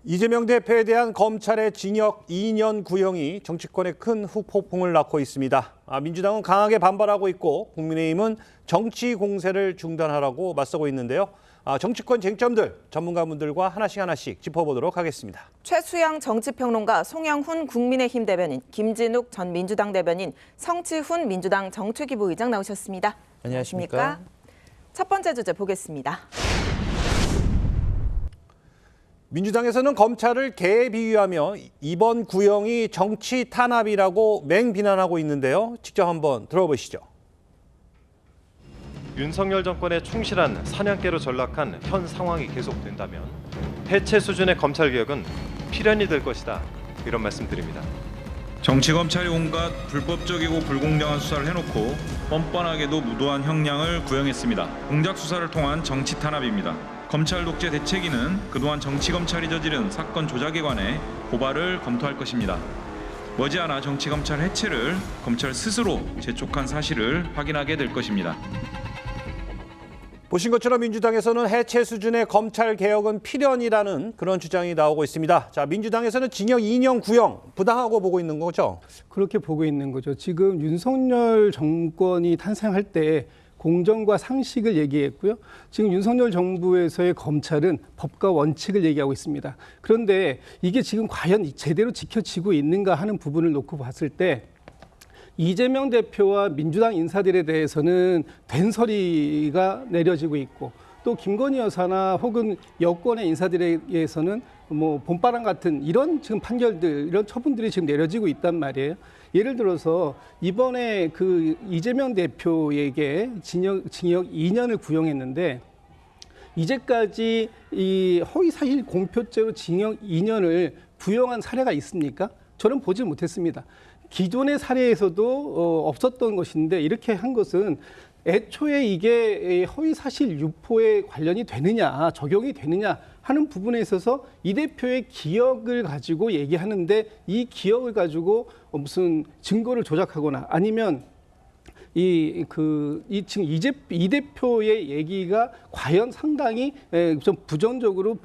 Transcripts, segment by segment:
이재명 대표에 대한 검찰의 징역 2년 구형이 정치권에 큰 후폭풍을 낳고 있습니다. 민주당은 강하게 반발하고 있고 국민의힘은 정치 공세를 중단하라고 맞서고 있는데요. 정치권 쟁점들 전문가분들과 하나씩 짚어보도록 하겠습니다. 최수영 정치평론가, 송영훈 국민의힘 대변인, 김진욱 전 민주당 대변인, 성치훈 민주당 정책위부 의장 나오셨습니다. 안녕하십니까? 첫 번째 주제 보겠습니다. 민주당에서는 검찰을 개에 비유하며 이번 구형이 정치 탄압이라고 맹비난하고 있는데요. 직접 한번 들어보시죠. 윤석열 정권에 충실한 사냥개로 전락한 현 상황이 계속된다면 해체 수준의 검찰개혁은 필연이 될 것이다. 이런 말씀드립니다. 정치검찰이 온갖 불법적이고 불공정한 수사를 해놓고 뻔뻔하게도 무도한 형량을 구형했습니다. 공작 수사를 통한 정치 탄압입니다. 검찰 독재 대책위는 그동안 정치검찰이 저지른 사건 조작에 관해 고발을 검토할 것입니다. 머지않아 정치검찰 해체를 검찰 스스로 재촉한 사실을 확인하게 될 것입니다. 보신 것처럼 민주당에서는 해체 수준의 검찰 개혁은 필연이라는 그런 주장이 나오고 있습니다. 자, 민주당에서는 징역 2년 구형 부당하고 보고 있는 거죠? 그렇게 보고 있는 거죠. 지금 윤석열 정권이 탄생할 때 공정과 상식을 얘기했고요. 지금 윤석열 정부에서의 검찰은 법과 원칙을 얘기하고 있습니다. 그런데 이게 지금 과연 제대로 지켜지고 있는가 하는 부분을 놓고 봤을 때 이재명 대표와 민주당 인사들에 대해서는 된소리가 내려지고 있고, 또 김건희 여사나 혹은 여권의 인사들에게서는 뭐 봄바람 같은 이런 지금 판결들, 이런 처분들이 지금 내려지고 있단 말이에요. 예를 들어서 이번에 그 이재명 대표에게 징역 2년을 구형했는데, 이제까지 이 허위사실 공표죄로 징역 2년을 구형한 사례가 있습니까? 저는 보지 못했습니다. 기존의 사례에서도 없었던 것인데, 이렇게 한 것은 애초에 이게 허위사실 유포에 관련이 되느냐, 적용이 되느냐 하는 부분에 있어서 이 대표의 기억을 가지고 얘기하는데, 이 기억을 가지고 무슨 증거를 조작하거나 아니면 지금 이 대표의 얘기가 과연 상당히 좀 부정적으로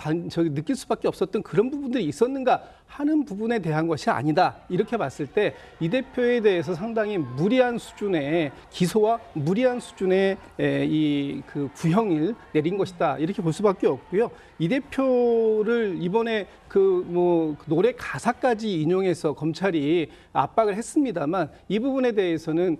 느낄 수밖에 없었던 그런 부분들이 있었는가 하는 부분에 대한 것이 아니다. 이렇게 봤을 때 이 대표에 대해서 상당히 무리한 수준의 기소와 무리한 수준의 그 구형을 내린 것이다. 이렇게 볼 수밖에 없고요. 이 대표를 이번에 노래 가사까지 인용해서 검찰이 압박을 했습니다만, 이 부분에 대해서는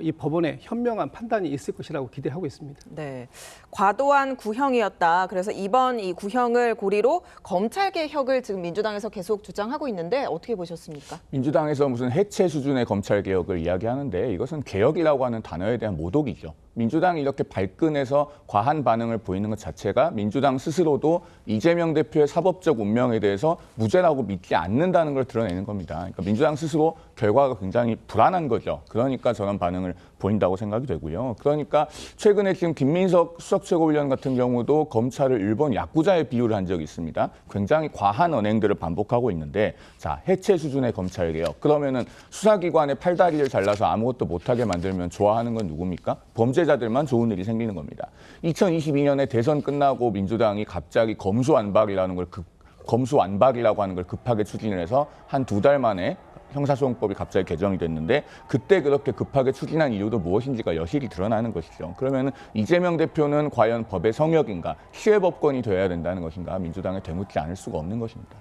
이 법원의 현명한 판단이 있을 것이라고 기대하고 있습니다. 네, 과도한 구형이었다. 그래서 이번 이 구형을 고리로 검찰 개혁을 지금 민주당에서 계속 주장하고 있는데 어떻게 보셨습니까? 민주당에서 무슨 해체 수준의 검찰 개혁을 이야기하는데, 이것은 개혁이라고 하는 단어에 대한 모독이죠. 민주당이 이렇게 발끈해서 과한 반응을 보이는 것 자체가 민주당 스스로도 이재명 대표의 사법적 운명에 대해서 무죄라고 믿지 않는다는 걸 드러내는 겁니다. 그러니까 민주당 스스로 결과가 굉장히 불안한 거죠. 그러니까 저런 반응을 보인다고 생각이 되고요. 그러니까 최근에 지금 김민석 수석 최고위원 같은 경우도 검찰을 일본 야쿠자에 비유를 한 적이 있습니다. 굉장히 과한 언행들을 반복하고 있는데, 자, 해체 수준의 검찰 개혁. 그러면은 수사기관의 팔다리를 잘라서 아무것도 못하게 만들면 좋아하는 건 누굽니까? 범죄자들만 좋은 일이 생기는 겁니다. 2022년에 대선 끝나고 민주당이 갑자기 검수완박이라고 하는 걸 급하게 추진을 해서 한 2달 만에 형사소송법이 갑자기 개정이 됐는데, 그때 그렇게 급하게 추진한 이유도 무엇인지가 여실히 드러나는 것이죠. 그러면 이재명 대표는 과연 법의 성역인가, 시외법권이 돼야 된다는 것인가, 민주당에 되묻지 않을 수가 없는 것입니다.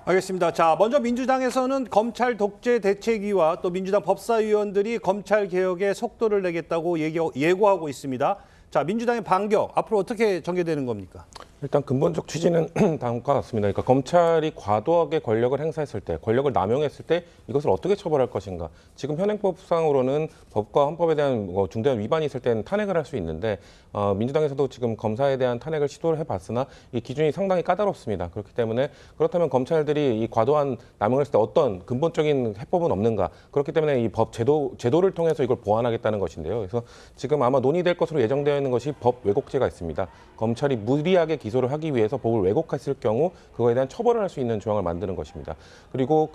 알겠습니다. 자, 먼저 민주당에서는 검찰 독재 대책위와 또 민주당 법사위원들이 검찰 개혁에 속도를 내겠다고 예고하고 있습니다. 자, 민주당의 반격, 앞으로 어떻게 전개되는 겁니까? 일단 근본적 취지는 다음과 같습니다. 그러니까 검찰이 과도하게 권력을 행사했을 때, 권력을 남용했을 때 이것을 어떻게 처벌할 것인가. 지금 현행법상으로는 법과 헌법에 대한 중대한 위반이 있을 때는 탄핵을 할 수 있는데, 민주당에서도 지금 검사에 대한 탄핵을 시도를 해봤으나 이 기준이 상당히 까다롭습니다. 그렇기 때문에 그렇다면 검찰들이 이 과도한 남용을 했을 때 어떤 근본적인 해법은 없는가. 그렇기 때문에 이 법 제도를 통해서 이걸 보완하겠다는 것인데요. 그래서 지금 아마 논의될 것으로 예정되어 있는 것이 법 왜곡죄가 있습니다. 검찰이 무리하게 기소를 하기 위해서 법을 왜곡했을 경우 그거에 대한 처벌을 할 수 있는 조항을 만드는 것입니다. 그리고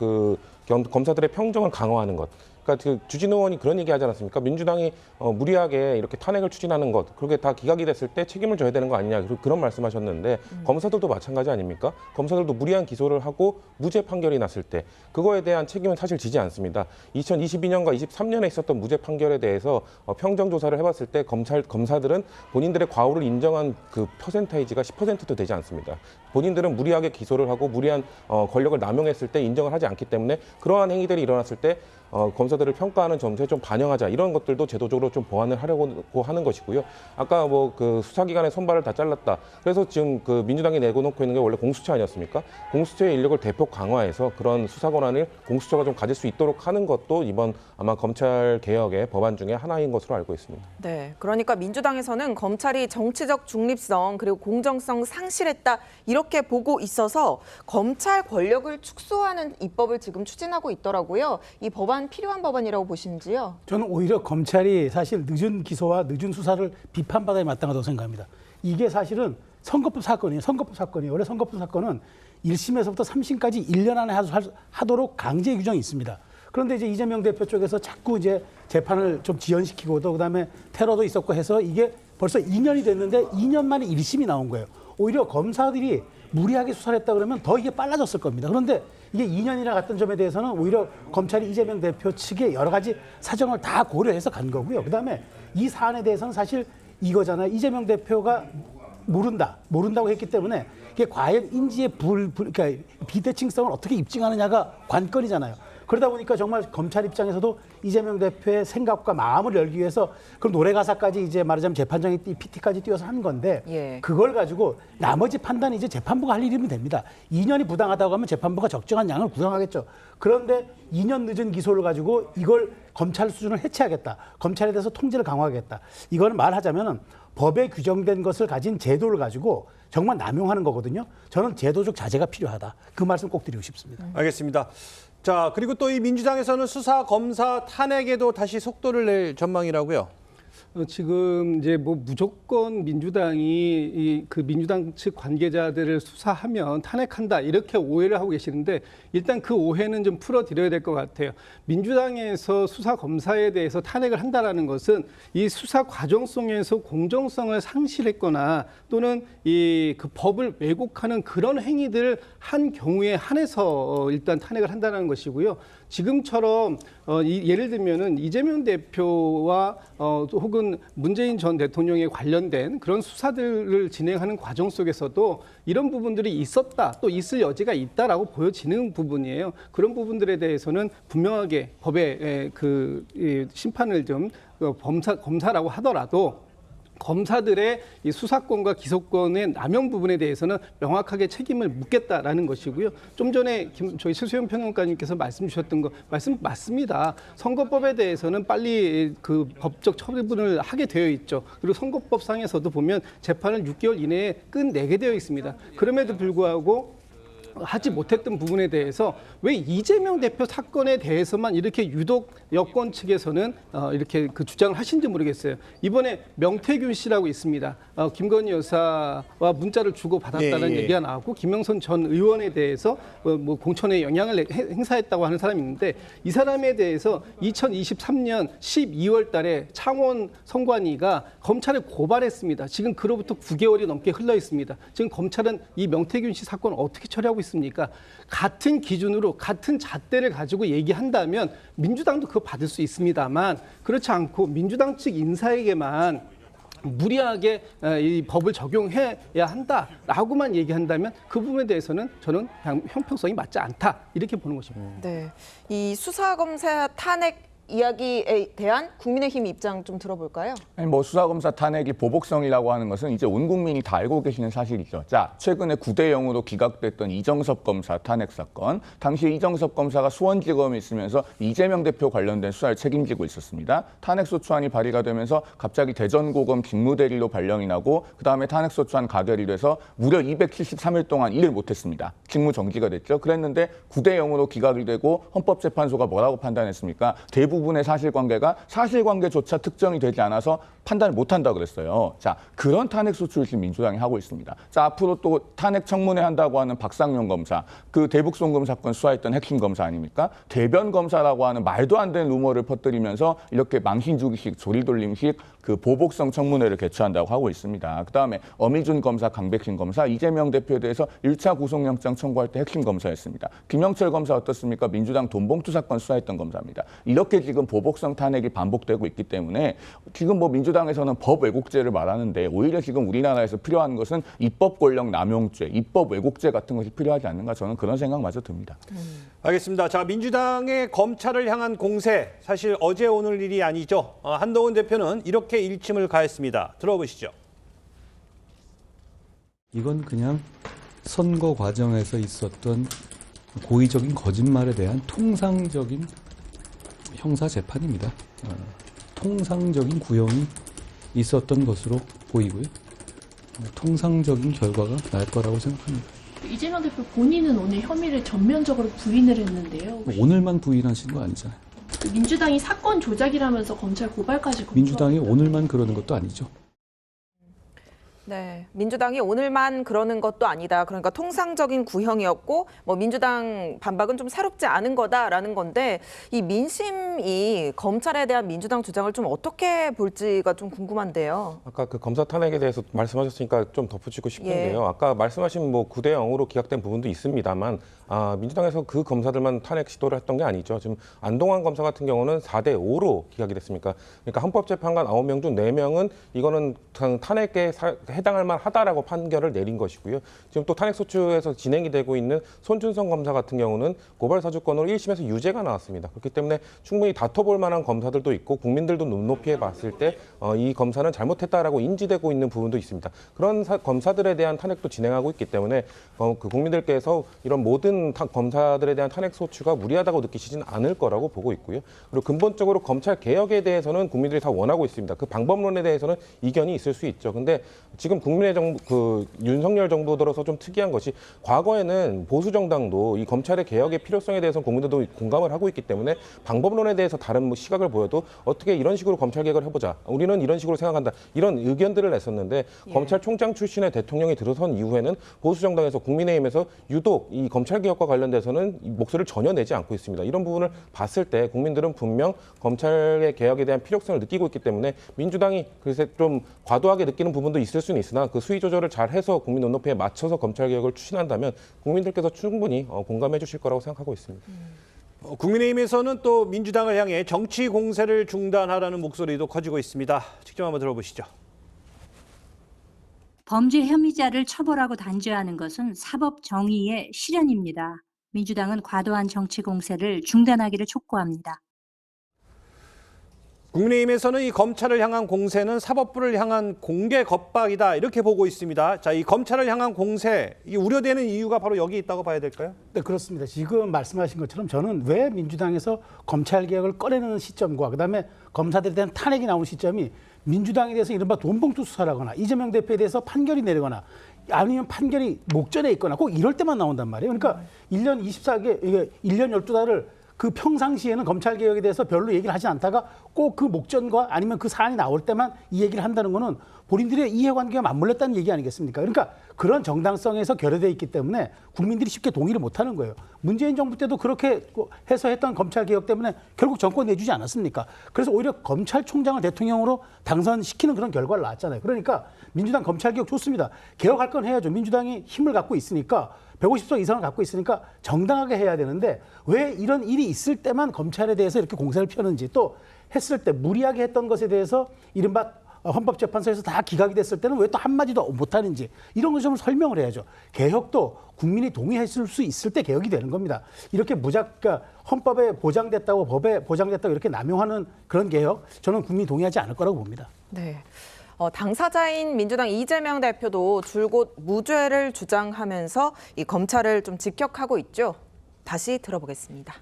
검사들의 평정을 강화하는 것. 그러니까 그 주진우 의원이 그런 얘기 하지 않았습니까? 민주당이 무리하게 이렇게 탄핵을 추진하는 것, 그게 다 기각이 됐을 때 책임을 져야 되는 거 아니냐, 그런 말씀하셨는데 검사들도 마찬가지 아닙니까? 검사들도 무리한 기소를 하고 무죄 판결이 났을 때 그거에 대한 책임은 사실 지지 않습니다. 2022년과 23년에 있었던 무죄 판결에 대해서 평정 조사를 해봤을 때 검사들은 본인들의 과오를 인정한 그 퍼센테이지가 10%도 되지 않습니다. 본인들은 무리하게 기소를 하고 무리한 권력을 남용했을 때 인정을 하지 않기 때문에 그러한 행위들이 일어났을 때 검사들을 평가하는 점수에 좀 반영하자, 이런 것들도 제도적으로 좀 보완을 하려고 하는 것이고요. 아까 뭐 그 수사기관의 손발을 다 잘랐다. 그래서 지금 그 민주당이 내놓고 있는 게 원래 공수처 아니었습니까? 공수처의 인력을 대폭 강화해서 그런 수사 권한을 공수처가 좀 가질 수 있도록 하는 것도 이번 아마 검찰 개혁의 법안 중에 하나인 것으로 알고 있습니다. 네, 그러니까 민주당에서는 검찰이 정치적 중립성 그리고 공정성 상실했다 이렇게 보고 있어서 검찰 권력을 축소하는 입법을 지금 추진하고 있더라고요. 이 법안 필요한 법안이라고 보시는지요? 저는 오히려 검찰이 사실 늦은 기소와 늦은 수사를 비판받아야 마땅하다고 생각합니다. 이게 사실은 선거법 사건이에요. 선거법 사건이에요. 원래 선거법 사건은 1심에서부터 3심까지 1년 안에 하도록 강제 규정이 있습니다. 그런데 이제 이재명 대표 쪽에서 자꾸 이제 재판을 좀 지연시키고 또 그다음에 테러도 있었고 해서 이게 벌써 2년이 됐는데 2년 만에 1심이 나온 거예요. 오히려 검사들이 무리하게 수사를 했다 그러면 더 이게 빨라졌을 겁니다. 그런데 이게 2년이나 갔던 점에 대해서는 오히려 검찰이 이재명 대표 측의 여러 가지 사정을 다 고려해서 간 거고요. 그다음에 이 사안에 대해서는 사실 이거잖아요. 이재명 대표가 모른다고 했기 때문에 이게 과연 인지의 그러니까 비대칭성을 어떻게 입증하느냐가 관건이잖아요. 그러다 보니까 정말 검찰 입장에서도 이재명 대표의 생각과 마음을 열기 위해서 그 노래 가사까지 이제 말하자면 재판장이 PT까지 띄워서 한 건데 예. 그걸 가지고 나머지 판단이 이제 재판부가 할 일이면 됩니다. 2년이 부당하다고 하면 재판부가 적정한 양을 구성하겠죠. 그런데 2년 늦은 기소를 가지고 이걸 검찰 수준을 해체하겠다. 검찰에 대해서 통제를 강화하겠다. 이거는 말하자면은 법에 규정된 것을 가진 제도를 가지고 정말 남용하는 거거든요. 저는 제도적 자제가 필요하다. 그 말씀 꼭 드리고 싶습니다. 알겠습니다. 자, 그리고 또 이 민주당에서는 수사 검사 탄핵에도 다시 속도를 낼 전망이라고요. 지금 이제 뭐 무조건 민주당이 그 민주당 측 관계자들을 수사하면 탄핵한다 이렇게 오해를 하고 계시는데 일단 그 오해는 좀 풀어드려야 될 것 같아요. 민주당에서 수사 검사에 대해서 탄핵을 한다라는 것은 이 수사 과정 속에서 공정성을 상실했거나 또는 이 그 법을 왜곡하는 그런 행위들을 한 경우에 한해서 일단 탄핵을 한다는 것이고요. 지금처럼 예를 들면은 이재명 대표와 혹은 문재인 전 대통령에 관련된 그런 수사들을 진행하는 과정 속에서도 이런 부분들이 있었다, 또 있을 여지가 있다라고 보여지는 부분이에요. 그런 부분들에 대해서는 분명하게 법의 그 심판을 좀 검사라고 하더라도 검사들의 이 수사권과 기소권의 남용 부분에 대해서는 명확하게 책임을 묻겠다라는 것이고요. 좀 전에 저희 최수영 평론가님께서 말씀 주셨던 거 말씀 맞습니다. 선거법에 대해서는 빨리 그 법적 처분을 하게 되어 있죠. 그리고 선거법상에서도 보면 재판을 6개월 이내에 끝내게 되어 있습니다. 그럼에도 불구하고 하지 못했던 부분에 대해서 왜 이재명 대표 사건에 대해서만 이렇게 유독 여권 측에서는 이렇게 그 주장을 하신지 모르겠어요. 이번에 명태균 씨라고 있습니다. 김건희 여사와 문자를 주고 받았다는 얘기가 나왔고 김영선 전 의원에 대해서 뭐 공천에 영향을 행사했다고 하는 사람이 있는데 이 사람에 대해서 2023년 12월 달에 창원 선관위가 검찰에 고발했습니다. 지금 그로부터 9개월이 넘게 흘러 있습니다. 지금 검찰은 이 명태균 씨 사건을 어떻게 처리하고 있습니까? 같은 기준으로 같은 잣대를 가지고 얘기한다면 민주당도 그거 받을 수 있습니다만 그렇지 않고 민주당 측 인사에게만 무리하게 이 법을 적용해야 한다라고만 얘기한다면 그 부분에 대해서는 저는 형평성이 맞지 않다 이렇게 보는 것입니다. 네, 이 수사검사 탄핵 이야기에 대한 국민의힘 입장 좀 들어볼까요? 아니, 뭐 수사검사 탄핵이 보복성이라고 하는 것은 이제 온 국민이 다 알고 계시는 사실이죠. 자, 최근에 9대0으로 기각됐던 이정섭 검사 탄핵 사건. 당시 이정섭 검사가 수원지검에 있으면서 이재명 대표 관련된 수사를 책임지고 있었습니다. 탄핵소추안이 발의가 되면서 갑자기 대전고검 직무대리로 발령이 나고 그다음에 탄핵소추안 가결이 돼서 무려 273일 동안 일을 못했습니다. 직무 정지가 됐죠. 그랬는데 9대0으로 기각이 되고 헌법재판소가 뭐라고 판단했습니까? 대부분 부분의 사실관계가 사실관계조차 특정이 되지 않아서 판단을 못한다 그랬어요. 자, 그런 탄핵 소추를 지금 민주당이 하고 있습니다. 자, 앞으로 또 탄핵 청문회 한다고 하는 박상용 검사, 그 대북 송금 사건 수사했던 핵심 검사 아닙니까? 대변 검사라고 하는 말도 안 되는 루머를 퍼뜨리면서 이렇게 망신주기식, 조리돌림식 그 보복성 청문회를 개최한다고 하고 있습니다. 그다음에 어미준 검사, 강백신 검사, 이재명 대표에 대해서 1차 구속영장 청구할 때 핵심 검사였습니다. 김영철 검사 어떻습니까? 민주당 돈봉투 사건 수사했던 검사입니다. 이렇게 지금 보복성 탄핵이 반복되고 있기 때문에 지금 뭐 민주당에서는 법 왜곡죄를 말하는데 오히려 지금 우리나라에서 필요한 것은 입법 권력 남용죄, 입법 왜곡죄 같은 것이 필요하지 않는가 저는 그런 생각마저 듭니다. 알겠습니다. 자, 민주당의 검찰을 향한 공세, 사실 어제 오늘 일이 아니죠. 한동훈 대표는 이렇게 일침을 가했습니다. 들어보시죠. 이건 그냥 선거 과정에서 있었던 고의적인 거짓말에 대한 통상적인 형사 재판입니다. 통상적인 구형이 있었던 것으로 보이고요. 통상적인 결과가 날 거라고 생각합니다. 이재명 대표 본인은 오늘 혐의를 전면적으로 부인을 했는데요. 오늘만 부인하신 거 아니잖아요. 민주당이 사건 조작이라면서 검찰 고발까지 민주당이 오늘만 그러는 것도 아니죠. 네, 민주당이 오늘만 그러는 것도 아니다. 그러니까 통상적인 구형이었고 뭐 민주당 반박은 좀 새롭지 않은 거다라는 건데 이 민심이 검찰에 대한 민주당 주장을 좀 어떻게 볼지가 좀 궁금한데요. 아까 그 검사 탄핵에 대해서 말씀하셨으니까 좀 덧붙이고 싶은데요. 예. 아까 말씀하신 뭐 9대 0으로 기각된 부분도 있습니다만 민주당에서 그 검사들만 탄핵 시도를 했던 게 아니죠. 지금 안동환 검사 같은 경우는 4대 5로 기각이 됐습니까? 그러니까 헌법재판관 9명 중 4명은 이거는 탄핵에 해당할 만하다라고 판결을 내린 것이고요. 지금 또 탄핵소추에서 진행이 되고 있는 손준성 검사 같은 경우는 고발 사주권으로 1심에서 유죄가 나왔습니다. 그렇기 때문에 충분히 다퉈볼 만한 검사들도 있고 국민들도 눈높이에 봤을 때 이 검사는 잘못했다라고 인지되고 있는 부분도 있습니다. 그런 검사들에 대한 탄핵도 진행하고 있기 때문에 그 국민들께서 이런 모든 검사들에 대한 탄핵소추가 무리하다고 느끼시진 않을 거라고 보고 있고요. 그리고 근본적으로 검찰 개혁에 대해서는 국민들이 다 원하고 있습니다. 그 방법론에 대해서는 이견이 있을 수 있죠. 근데 지금 국민의 정부, 그 윤석열 정부 들어서 좀 특이한 것이 과거에는 보수 정당도 이 검찰의 개혁의 필요성에 대해서 국민들도 공감을 하고 있기 때문에 방법론에 대해서 다른 시각을 보여도 어떻게 이런 식으로 검찰 개혁을 해보자. 우리는 이런 식으로 생각한다. 이런 의견들을 냈었는데 검찰총장 출신의 대통령이 들어선 이후에는 보수 정당에서 국민의힘에서 유독 이 검찰 개혁과 관련돼서는 목소리를 전혀 내지 않고 있습니다. 이런 부분을 봤을 때 국민들은 분명 검찰의 개혁에 대한 필요성을 느끼고 있기 때문에 민주당이 그래서 좀 과도하게 느끼는 부분도 있을 수는 있으나 그 수위 조절을 잘 해서 국민 눈높이에 맞춰서 검찰 개혁을 추진한다면 국민들께서 충분히 공감해 주실 거라고 생각하고 있습니다. 국민의힘에서는 또 민주당을 향해 정치 공세를 중단하라는 목소리도 커지고 있습니다. 직접 한번 들어보시죠. 범죄 혐의자를 처벌하고 단죄하는 것은 사법 정의의 실현입니다. 민주당은 과도한 정치 공세를 중단하기를 촉구합니다. 국민의힘에서는 이 검찰을 향한 공세는 사법부를 향한 공개 겁박이다 이렇게 보고 있습니다. 자, 이 검찰을 향한 공세, 이 우려되는 이유가 바로 여기 있다고 봐야 될까요? 네, 그렇습니다. 지금 말씀하신 것처럼 저는 왜 민주당에서 검찰 개혁을 꺼내는 시점과 그다음에 검사들에 대한 탄핵이 나오는 시점이 민주당에 대해서 이른바 돈봉투 수사를 하거나 이재명 대표에 대해서 판결이 내리거나 아니면 판결이 목전에 있거나 꼭 이럴 때만 나온단 말이에요. 그러니까 1년 24개, 이게 1년 12달을 그 평상시에는 검찰 개혁에 대해서 별로 얘기를 하지 않다가 꼭 그 목전과 아니면 그 사안이 나올 때만 이 얘기를 한다는 거는 본인들의 이해관계가 맞물렸다는 얘기 아니겠습니까? 그러니까 그런 정당성에서 결여되어 있기 때문에 국민들이 쉽게 동의를 못하는 거예요. 문재인 정부 때도 그렇게 해서 했던 검찰 개혁 때문에 결국 정권 내주지 않았습니까? 그래서 오히려 검찰총장을 대통령으로 당선시키는 그런 결과를 낳았잖아요. 그러니까 민주당 검찰 개혁 좋습니다. 개혁할 건 해야죠. 민주당이 힘을 갖고 있으니까 150석 이상을 갖고 있으니까 정당하게 해야 되는데 왜 이런 일이 있을 때만 검찰에 대해서 이렇게 공세를 펴는지 또 했을 때 무리하게 했던 것에 대해서 이른바 헌법재판소에서 다 기각이 됐을 때는 왜 또 한마디도 못하는지 이런 것 좀 설명을 해야죠. 개혁도 국민이 동의했을 수 있을 때 개혁이 되는 겁니다. 이렇게 그러니까 헌법에 보장됐다고 법에 보장됐다고 이렇게 남용하는 그런 개혁 저는 국민이 동의하지 않을 거라고 봅니다. 네. 당사자인 민주당 이재명 대표도 줄곧 무죄를 주장하면서 이 검찰을 좀 직격하고 있죠. 다시 들어보겠습니다.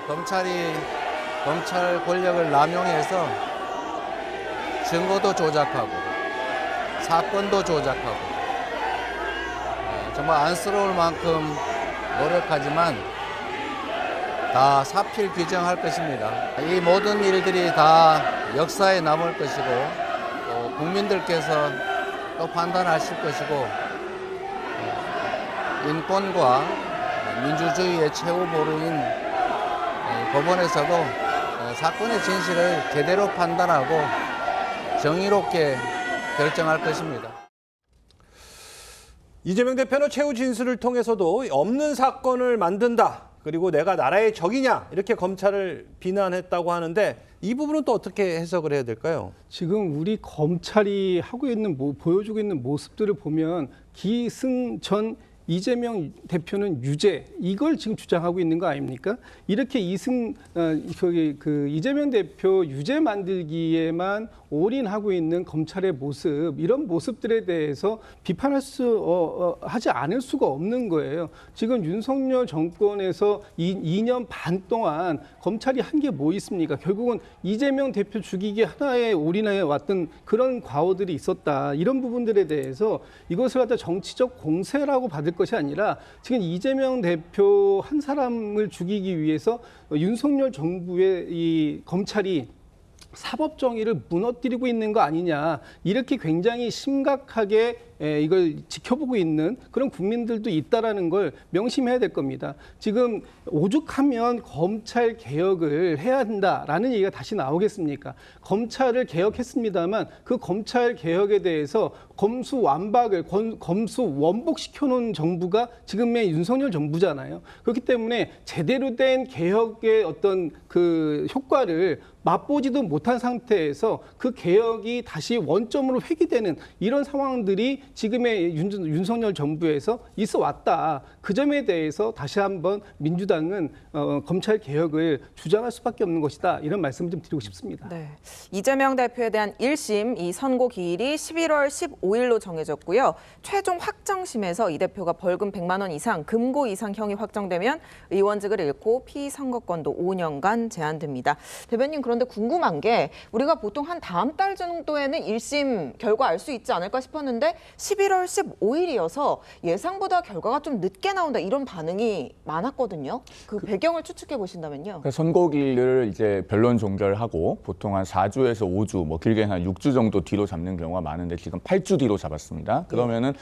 검찰이 검찰 권력을 남용해서 증거도 조작하고 사건도 조작하고 정말 안쓰러울 만큼 노력하지만 다 사필 규정할 것입니다. 이 모든 일들이 다 역사에 남을 것이고 또 국민들께서 또 판단하실 것이고 인권과 민주주의의 최후 보루인 법원에서도 사건의 진실을 제대로 판단하고 정의롭게 결정할 것입니다. 이재명 대표는 최후 진술을 통해서도 없는 사건을 만든다. 그리고 내가 나라의 적이냐 이렇게 검찰을 비난했다고 하는데 이 부분은 또 어떻게 해석을 해야 될까요? 지금 우리 검찰이 하고 있는 보여주고 있는 모습들을 보면 기승전 이재명 대표는 유죄 이걸 지금 주장하고 있는 거 아닙니까? 이렇게 이재명 대표 유죄 만들기에만 올인하고 있는 검찰의 모습 이런 모습들에 대해서 비판할 하지 않을 수가 없는 거예요. 지금 윤석열 정권에서 2년 반 동안 검찰이 한 게 뭐 있습니까? 결국은 이재명 대표 죽이기 하나에 올인해 왔던 그런 과오들이 있었다. 이런 부분들에 대해서 이것을 갖다 정치적 공세라고 받을 것이 아니라 지금 이재명 대표 한 사람을 죽이기 위해서 윤석열 정부의 이 검찰이 사법 정의를 무너뜨리고 있는 거 아니냐 이렇게 굉장히 심각하게 이걸 지켜보고 있는 그런 국민들도 있다라는 걸 명심해야 될 겁니다. 지금 오죽하면 검찰 개혁을 해야 한다라는 얘기가 다시 나오겠습니까? 검찰을 개혁했습니다만 그 검찰 개혁에 대해서 검수완박을 검수원복시켜놓은 정부가 지금의 윤석열 정부잖아요. 그렇기 때문에 제대로 된 개혁의 어떤 그 효과를 맛보지도 못한 상태에서 그 개혁이 다시 원점으로 회귀되는 이런 상황들이 지금의 윤석열 정부에서 있어 왔다. 그 점에 대해서 다시 한번 민주당은 검찰 개혁을 주장할 수밖에 없는 것이다. 이런 말씀을 좀 드리고 싶습니다. 네. 이재명 대표에 대한 1심 이 선고 기일이 11월 15일로 정해졌고요. 최종 확정심에서 이 대표가 벌금 100만 원 이상, 금고 이상 형이 확정되면 의원직을 잃고 피선거권도 5년간 제한됩니다. 대변인 그런데 궁금한 게 우리가 보통 한 다음 달 정도에는 1심 결과 알 수 있지 않을까 싶었는데 11월 15일이어서 예상보다 결과가 좀 늦게 나온다 이런 반응이 많았거든요. 그 배경을 추측해 보신다면요. 선고기일을 이제 변론 종결하고 보통 한 4주에서 5주, 뭐 길게는 한 6주 정도 뒤로 잡는 경우가 많은데 지금 8주 뒤로 잡았습니다. 그러면은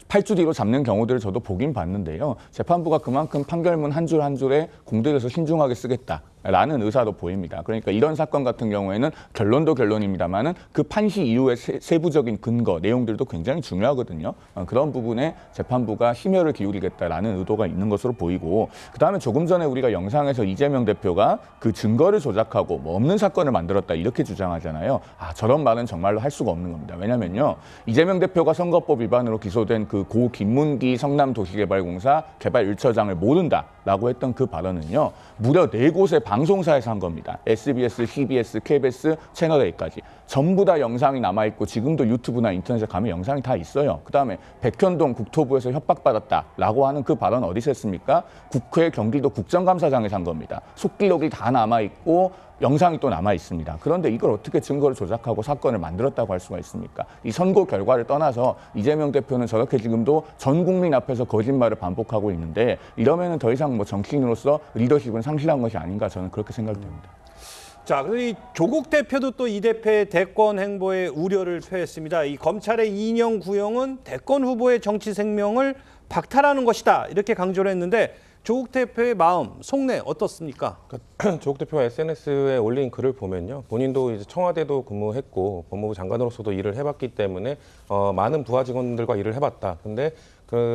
8주 뒤로 잡는 경우들을 저도 보긴 봤는데요. 재판부가 그만큼 판결문 한 줄 한 줄에 공들여서 신중하게 쓰겠다라는 의사도 보입니다. 그러니까 이런 사건 같은 경우에는 결론도 결론입니다만은 그 판시 이후의 세부적인 근거, 내용들도 굉장히 중요하거든요. 그런 부분에 재판부가 심혈을 기울이겠다라는 의도가 있는 것으로 보이고 그다음에 조금 전에 우리가 영상에서 이재명 대표가 그 증거를 조작하고 뭐 없는 사건을 만들었다 이렇게 주장하잖아요. 저런 말은 정말로 할 수가 없는 겁니다. 왜냐면요. 이재명 대표가 선거법 위반으로 기소된 그 고 김문기 성남도시개발공사 개발 1처장을 모른다라고 했던 그 발언은요. 무려 4곳의 방송사에서 한 겁니다. SBS, CBS, KBS, 채널A까지. 전부 다 영상이 남아있고 지금도 유튜브나 인터넷에 가면 영상이 다 있어요. 그다음에 백현동 국토부에서 협박받았다라고 하는 그 발언 어디서 했습니까? 국회 경기도 국정감사장에서 한 겁니다. 속기록이 다 남아있고 영상이 또 남아 있습니다. 그런데 이걸 어떻게 증거를 조작하고 사건을 만들었다고 할 수가 있습니까? 이 선고 결과를 떠나서 이재명 대표는 저렇게 지금도 전 국민 앞에서 거짓말을 반복하고 있는데 이러면은 더 이상 뭐 정치인으로서 리더십은 상실한 것이 아닌가 저는 그렇게 생각됩니다. 자, 그리고 이 조국 대표도 또 이 대표의 대권 행보에 우려를 표했습니다. 이 검찰의 2년 구형은 대권 후보의 정치 생명을 박탈하는 것이다. 이렇게 강조를 했는데 조국 대표의 마음, 속내 어떻습니까? 조국 대표가 SNS에 올린 글을 보면요. 본인도 이제 청와대도 근무했고 법무부 장관으로서도 일을 해봤기 때문에 많은 부하 직원들과 일을 해봤다. 근데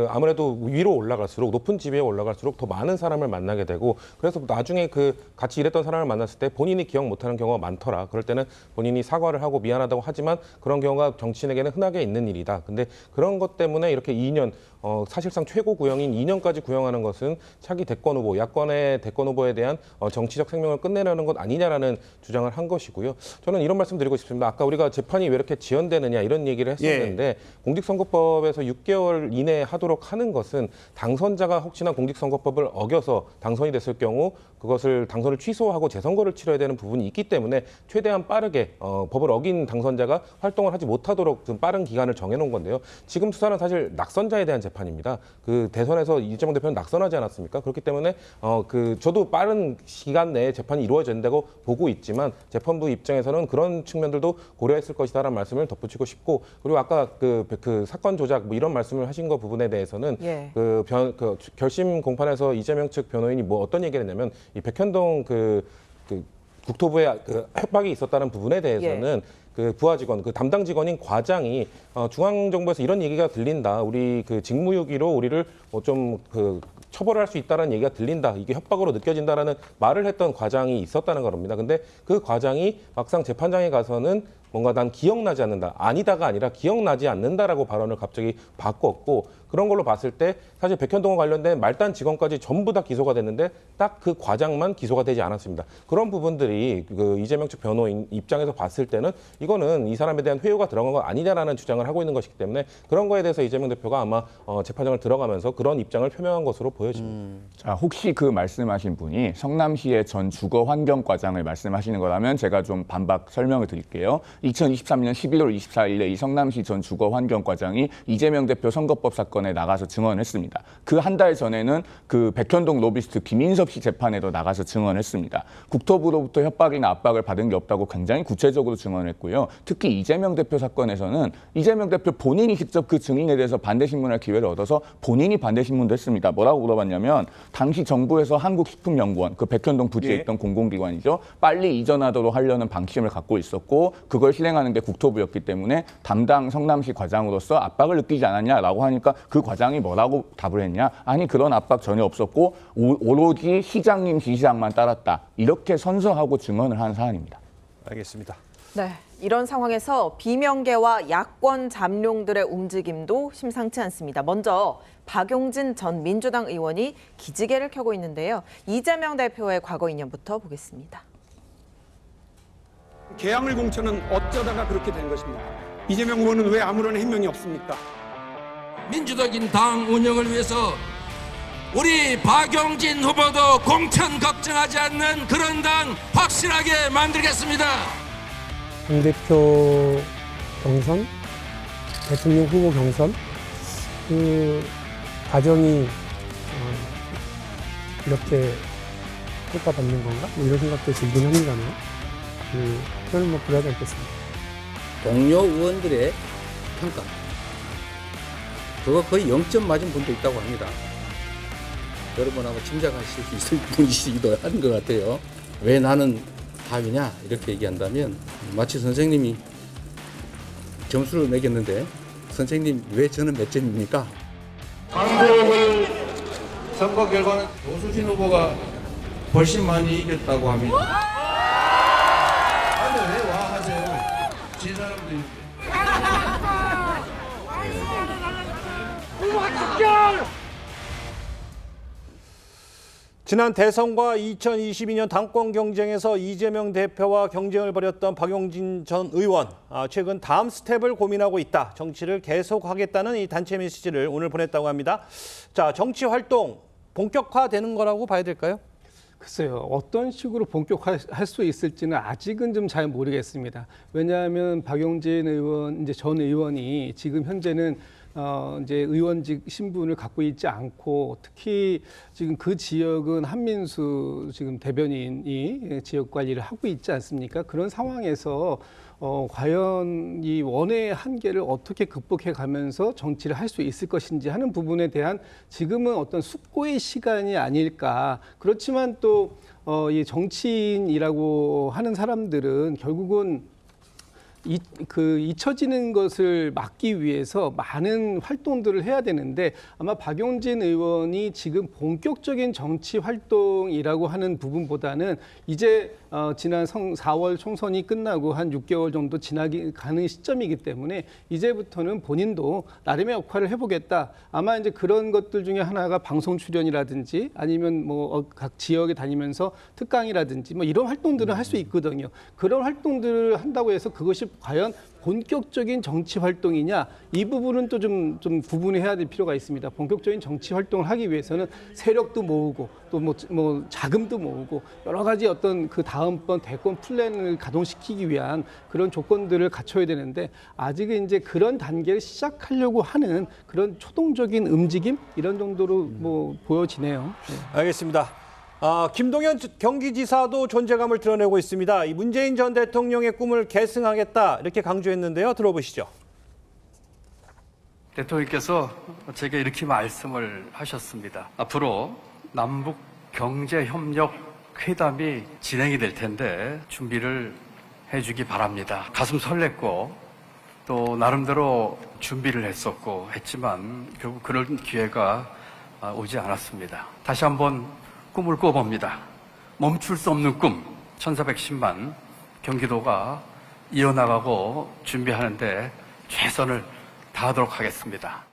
아무래도 위로 올라갈수록 높은 지위에 올라갈수록 더 많은 사람을 만나게 되고 그래서 나중에 그 같이 일했던 사람을 만났을 때 본인이 기억 못하는 경우가 많더라. 그럴 때는 본인이 사과를 하고 미안하다고 하지만 그런 경우가 정치인에게는 흔하게 있는 일이다. 근데 그런 것 때문에 이렇게 2년 사실상 최고 구형인 2년까지 구형하는 것은 차기 대권 후보, 야권의 대권 후보에 대한 정치적 생명을 끝내려는 것 아니냐라는 주장을 한 것이고요. 저는 이런 말씀 드리고 싶습니다. 아까 우리가 재판이 왜 이렇게 지연되느냐 이런 얘기를 했었는데 공직선거법에서 6개월 이내에 하도록 하는 것은 당선자가 혹시나 공직선거법을 어겨서 당선이 됐을 경우 그것을 당선을 취소하고 재선거를 치러야 되는 부분이 있기 때문에 최대한 빠르게 법을 어긴 당선자가 활동을 하지 못하도록 좀 빠른 기간을 정해놓은 건데요. 지금 수사는 사실 낙선자에 대한 재판입니다. 그 대선에서 이재명 대표는 낙선하지 않았습니까? 그렇기 때문에 저도 빠른 시간 내에 재판이 이루어진다고 보고 있지만 재판부 입장에서는 그런 측면들도 고려했을 것이다라는 말씀을 덧붙이고 싶고, 그리고 아까 그 사건 조작 뭐 이런 말씀을 하신 거 부분에 대해서는 예. 그 결심 공판에서 이재명 측 변호인이 뭐 어떤 얘기를 했냐면 이 백현동 그 국토부에 그 협박이 있었다는 부분에 대해서는 그 부하 직원, 그 담당 직원인 과장이 중앙정부에서 이런 얘기가 들린다. 우리 그 직무유기로 우리를 뭐 좀 처벌할 수 있다는 얘기가 들린다. 이게 협박으로 느껴진다라는 말을 했던 과장이 있었다는 겁니다. 근데 그 과장이 막상 재판장에 가서는 뭔가 난 기억나지 않는다. 아니다가 아니라 기억나지 않는다라고 발언을 갑자기 바꿨고, 그런 걸로 봤을 때 사실 백현동과 관련된 말단 직원까지 전부 다 기소가 됐는데 딱 그 과장만 기소가 되지 않았습니다. 그런 부분들이 그 이재명 측 변호인 입장에서 봤을 때는 이거는 이 사람에 대한 회유가 들어간 건 아니다라는 주장을 하고 있는 것이기 때문에 그런 거에 대해서 이재명 대표가 아마 재판장을 들어가면서 그런 입장을 표명한 것으로 보여집니다. 자, 혹시 그 말씀하신 분이 성남시의 전 주거환경과장을 말씀하시는 거라면 제가 좀 반박 설명을 드릴게요. 2023년 11월 24일에 이 성남시 전 주거환경과장이 이재명 대표 선거법 사건에 나가서 증언했습니다. 그 한 달 전에는 그 백현동 로비스트 김인섭 씨 재판에도 나가서 증언했습니다. 국토부로부터 협박이나 압박을 받은 게 없다고 굉장히 구체적으로 증언했고요. 특히 이재명 대표 사건에서는 이재명 대표 본인이 직접 그 증인에 대해서 반대 신문할 기회를 얻어서 본인이 반대 신문도 했습니다. 뭐라고 물어봤냐면 당시 정부에서 한국식품연구원, 그 백현동 부지에 있던 공공기관이죠. 빨리 이전하도록 하려는 방침을 갖고 있었고 그걸 실행하는 게 국토부였기 때문에 담당 성남시 과장으로서 압박을 느끼지 않았냐라고 하니까 그 과장이 뭐라고 답을 했냐? 아니 그런 압박 전혀 없었고 오로지 시장님 지시사항만 따랐다. 이렇게 선서하고 증언을 한 사안입니다. 알겠습니다. 네, 이런 상황에서 비명계와 야권 잠룡들의 움직임도 심상치 않습니다. 먼저 박용진 전 민주당 의원이 기지개를 켜고 있는데요. 이재명 대표의 과거 인연부터 보겠습니다. 계양을 공천은 어쩌다가 그렇게 된 것입니까? 이재명 의원은 왜 아무런 해명이 없습니까? 민주적인 당 운영을 위해서 우리 박용진 후보도 공천 걱정하지 않는 그런 당 확실하게 만들겠습니다. 당대표 경선, 대통령 후보 경선 그 과정이 이렇게 평가받는 건가? 뭐 이런 생각도 들긴 합니다만 저는 뭐 그러지 않겠습니다. 동료 의원들의 평가 그거 거의 0점 맞은 분도 있다고 합니다. 여러분 아마 짐작하실 수 있을 분이시기도 한 것 같아요. 왜 나는 하위냐 이렇게 얘기한다면 마치 선생님이 점수를 매겼는데 선생님 왜 저는 몇 점입니까? 한국을 선거 결과는 조수진 후보가 훨씬 많이 이겼다고 합니다. 아니 왜 와 하세요? 진 사람도 있는데. 지난 대선과 2022년 당권 경쟁에서 이재명 대표와 경쟁을 벌였던 박용진 전 의원, 최근 다음 스텝을 고민하고 있다. 정치를 계속하겠다는 이 단체 메시지를 오늘 보냈다고 합니다. 자, 정치 활동 본격화되는 거라고 봐야 될까요? 글쎄요. 어떤 식으로 본격화할 수 있을지는 아직은 좀 잘 모르겠습니다. 왜냐하면 박용진 의원, 이제 전 의원이 지금 현재는 이제 의원직 신분을 갖고 있지 않고 특히 지금 그 지역은 한민수 지금 대변인이 지역 관리를 하고 있지 않습니까? 그런 상황에서 과연 이 원의 한계를 어떻게 극복해 가면서 정치를 할 수 있을 것인지 하는 부분에 대한 지금은 어떤 숙고의 시간이 아닐까. 그렇지만 또 이 정치인이라고 하는 사람들은 결국은 잊혀지는 것을 막기 위해서 많은 활동들을 해야 되는데 아마 박용진 의원이 지금 본격적인 정치 활동이라고 하는 부분보다는 이제 지난 4월 총선이 끝나고 한 6개월 정도 가는 시점이기 때문에 이제부터는 본인도 나름의 역할을 해보겠다. 아마 이제 그런 것들 중에 하나가 방송 출연이라든지 아니면 뭐 각 지역에 다니면서 특강이라든지 뭐 이런 활동들을 할 수 있거든요. 그런 활동들을 한다고 해서 그것이 과연 본격적인 정치 활동이냐 이 부분은 또 좀 구분해야 될 필요가 있습니다. 본격적인 정치 활동을 하기 위해서는 세력도 모으고 또 뭐 자금도 모으고 여러 가지 어떤 그 다음번 대권 플랜을 가동시키기 위한 그런 조건들을 갖춰야 되는데 아직은 이제 그런 단계를 시작하려고 하는 그런 초동적인 움직임 이런 정도로 뭐 보여지네요. 네. 알겠습니다. 김동연 경기지사도 존재감을 드러내고 있습니다. 이 문재인 전 대통령의 꿈을 계승하겠다 이렇게 강조했는데요. 들어보시죠. 대통령께서 제게 이렇게 말씀을 하셨습니다. 앞으로 남북 경제협력 회담이 진행이 될 텐데 준비를 해주기 바랍니다. 가슴 설렜고 또 나름대로 준비를 했었고 했지만 결국 그런 기회가 오지 않았습니다. 다시 한번 꿈을 꿔봅니다. 멈출 수 없는 꿈 1410만 경기도가 이어나가고 준비하는데 최선을 다하도록 하겠습니다.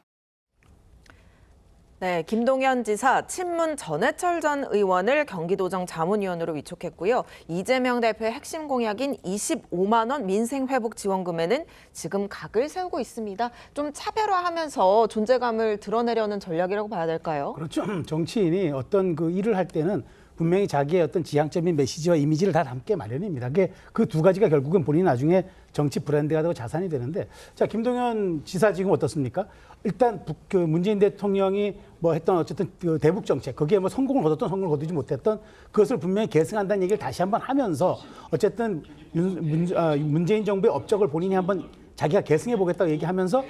네, 김동연 지사 친문 전해철 전 의원을 경기도정 자문위원으로 위촉했고요. 이재명 대표의 핵심 공약인 25만 원 민생회복 지원금에는 지금 각을 세우고 있습니다. 좀 차별화하면서 존재감을 드러내려는 전략이라고 봐야 될까요? 그렇죠. 정치인이 어떤 그 일을 할 때는 분명히 자기의 어떤 지향점인 메시지와 이미지를 다 담게 마련입니다. 그 두 가지가 결국은 본인 나중에 정치 브랜드가 되고 자산이 되는데, 자, 김동연 지사 지금 어떻습니까? 일단 그 문재인 대통령이 뭐 했던 어쨌든 그 대북 정책, 거기에 뭐 성공을 거뒀던 성공을 거두지 못했던 그것을 분명히 계승한다는 얘기를 다시 한번 하면서 어쨌든 문재인 정부의 업적을 본인이 한번 자기가 계승해 보겠다고 얘기하면서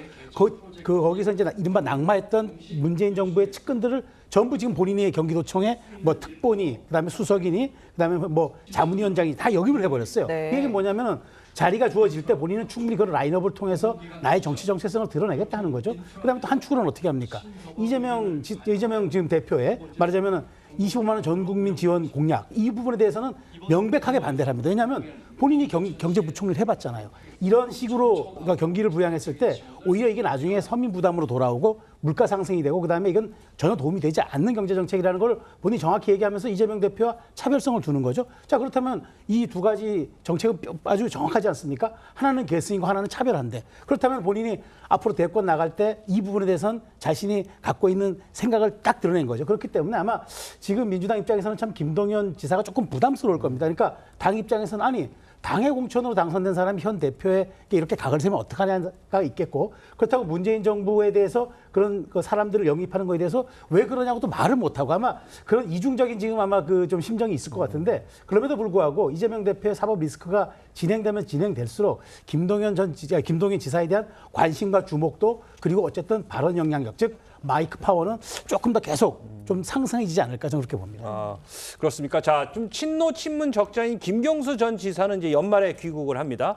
거기서 이제 이른바 낙마했던 문재인 정부의 측근들을 전부 지금 본인이 경기도청에 뭐 특보니, 그다음에 수석이니, 그다음에 뭐 자문위원장이 다 역입을 해버렸어요. 네. 이게 뭐냐면은 자리가 주어질 때 본인은 충분히 그런 라인업을 통해서 나의 정치 정체성을 드러내겠다 하는 거죠. 그다음에 또 한 축으로는 어떻게 합니까? 이재명 지금 대표의 말하자면은 25만 원 전 국민 지원 공약 이 부분에 대해서는 명백하게 반대를 합니다. 왜냐하면 본인이 경제부총리를 해봤잖아요. 이런 식으로 그러니까 경기를 부양했을 때 오히려 이게 나중에 서민 부담으로 돌아오고 물가 상승이 되고 그다음에 이건 전혀 도움이 되지 않는 경제정책이라는 걸 본인이 정확히 얘기하면서 이재명 대표와 차별성을 두는 거죠. 자, 그렇다면 이 두 가지 정책은 아주 정확하지 않습니까? 하나는 계승이고 하나는 차별한데, 그렇다면 본인이 앞으로 대권 나갈 때 이 부분에 대해서는 자신이 갖고 있는 생각을 딱 드러낸 거죠. 그렇기 때문에 아마 지금 민주당 입장에서는 참 김동연 지사가 조금 부담스러울 겁니다. 그러니까 당 입장에서는 아니 당의 공천으로 당선된 사람이 현 대표에게 이렇게 각을 세면 어떡하냐가 있겠고, 그렇다고 문재인 정부에 대해서 그런 그 사람들을 영입하는 거에 대해서 왜 그러냐고 또 말을 못하고 아마 그런 이중적인 지금 아마 그 좀 심정이 있을 것 같은데, 그럼에도 불구하고 이재명 대표의 사법 리스크가 진행되면 진행될수록 김동연 지사에 대한 관심과 주목도 그리고 어쨌든 발언 영향력, 즉 마이크 파워는 조금 더 계속 좀 상승해지지 않을까 저는 그렇게 봅니다. 그렇습니까? 자, 좀 친노 친문 적자인 김경수 전 지사는 이제 연말에 귀국을 합니다.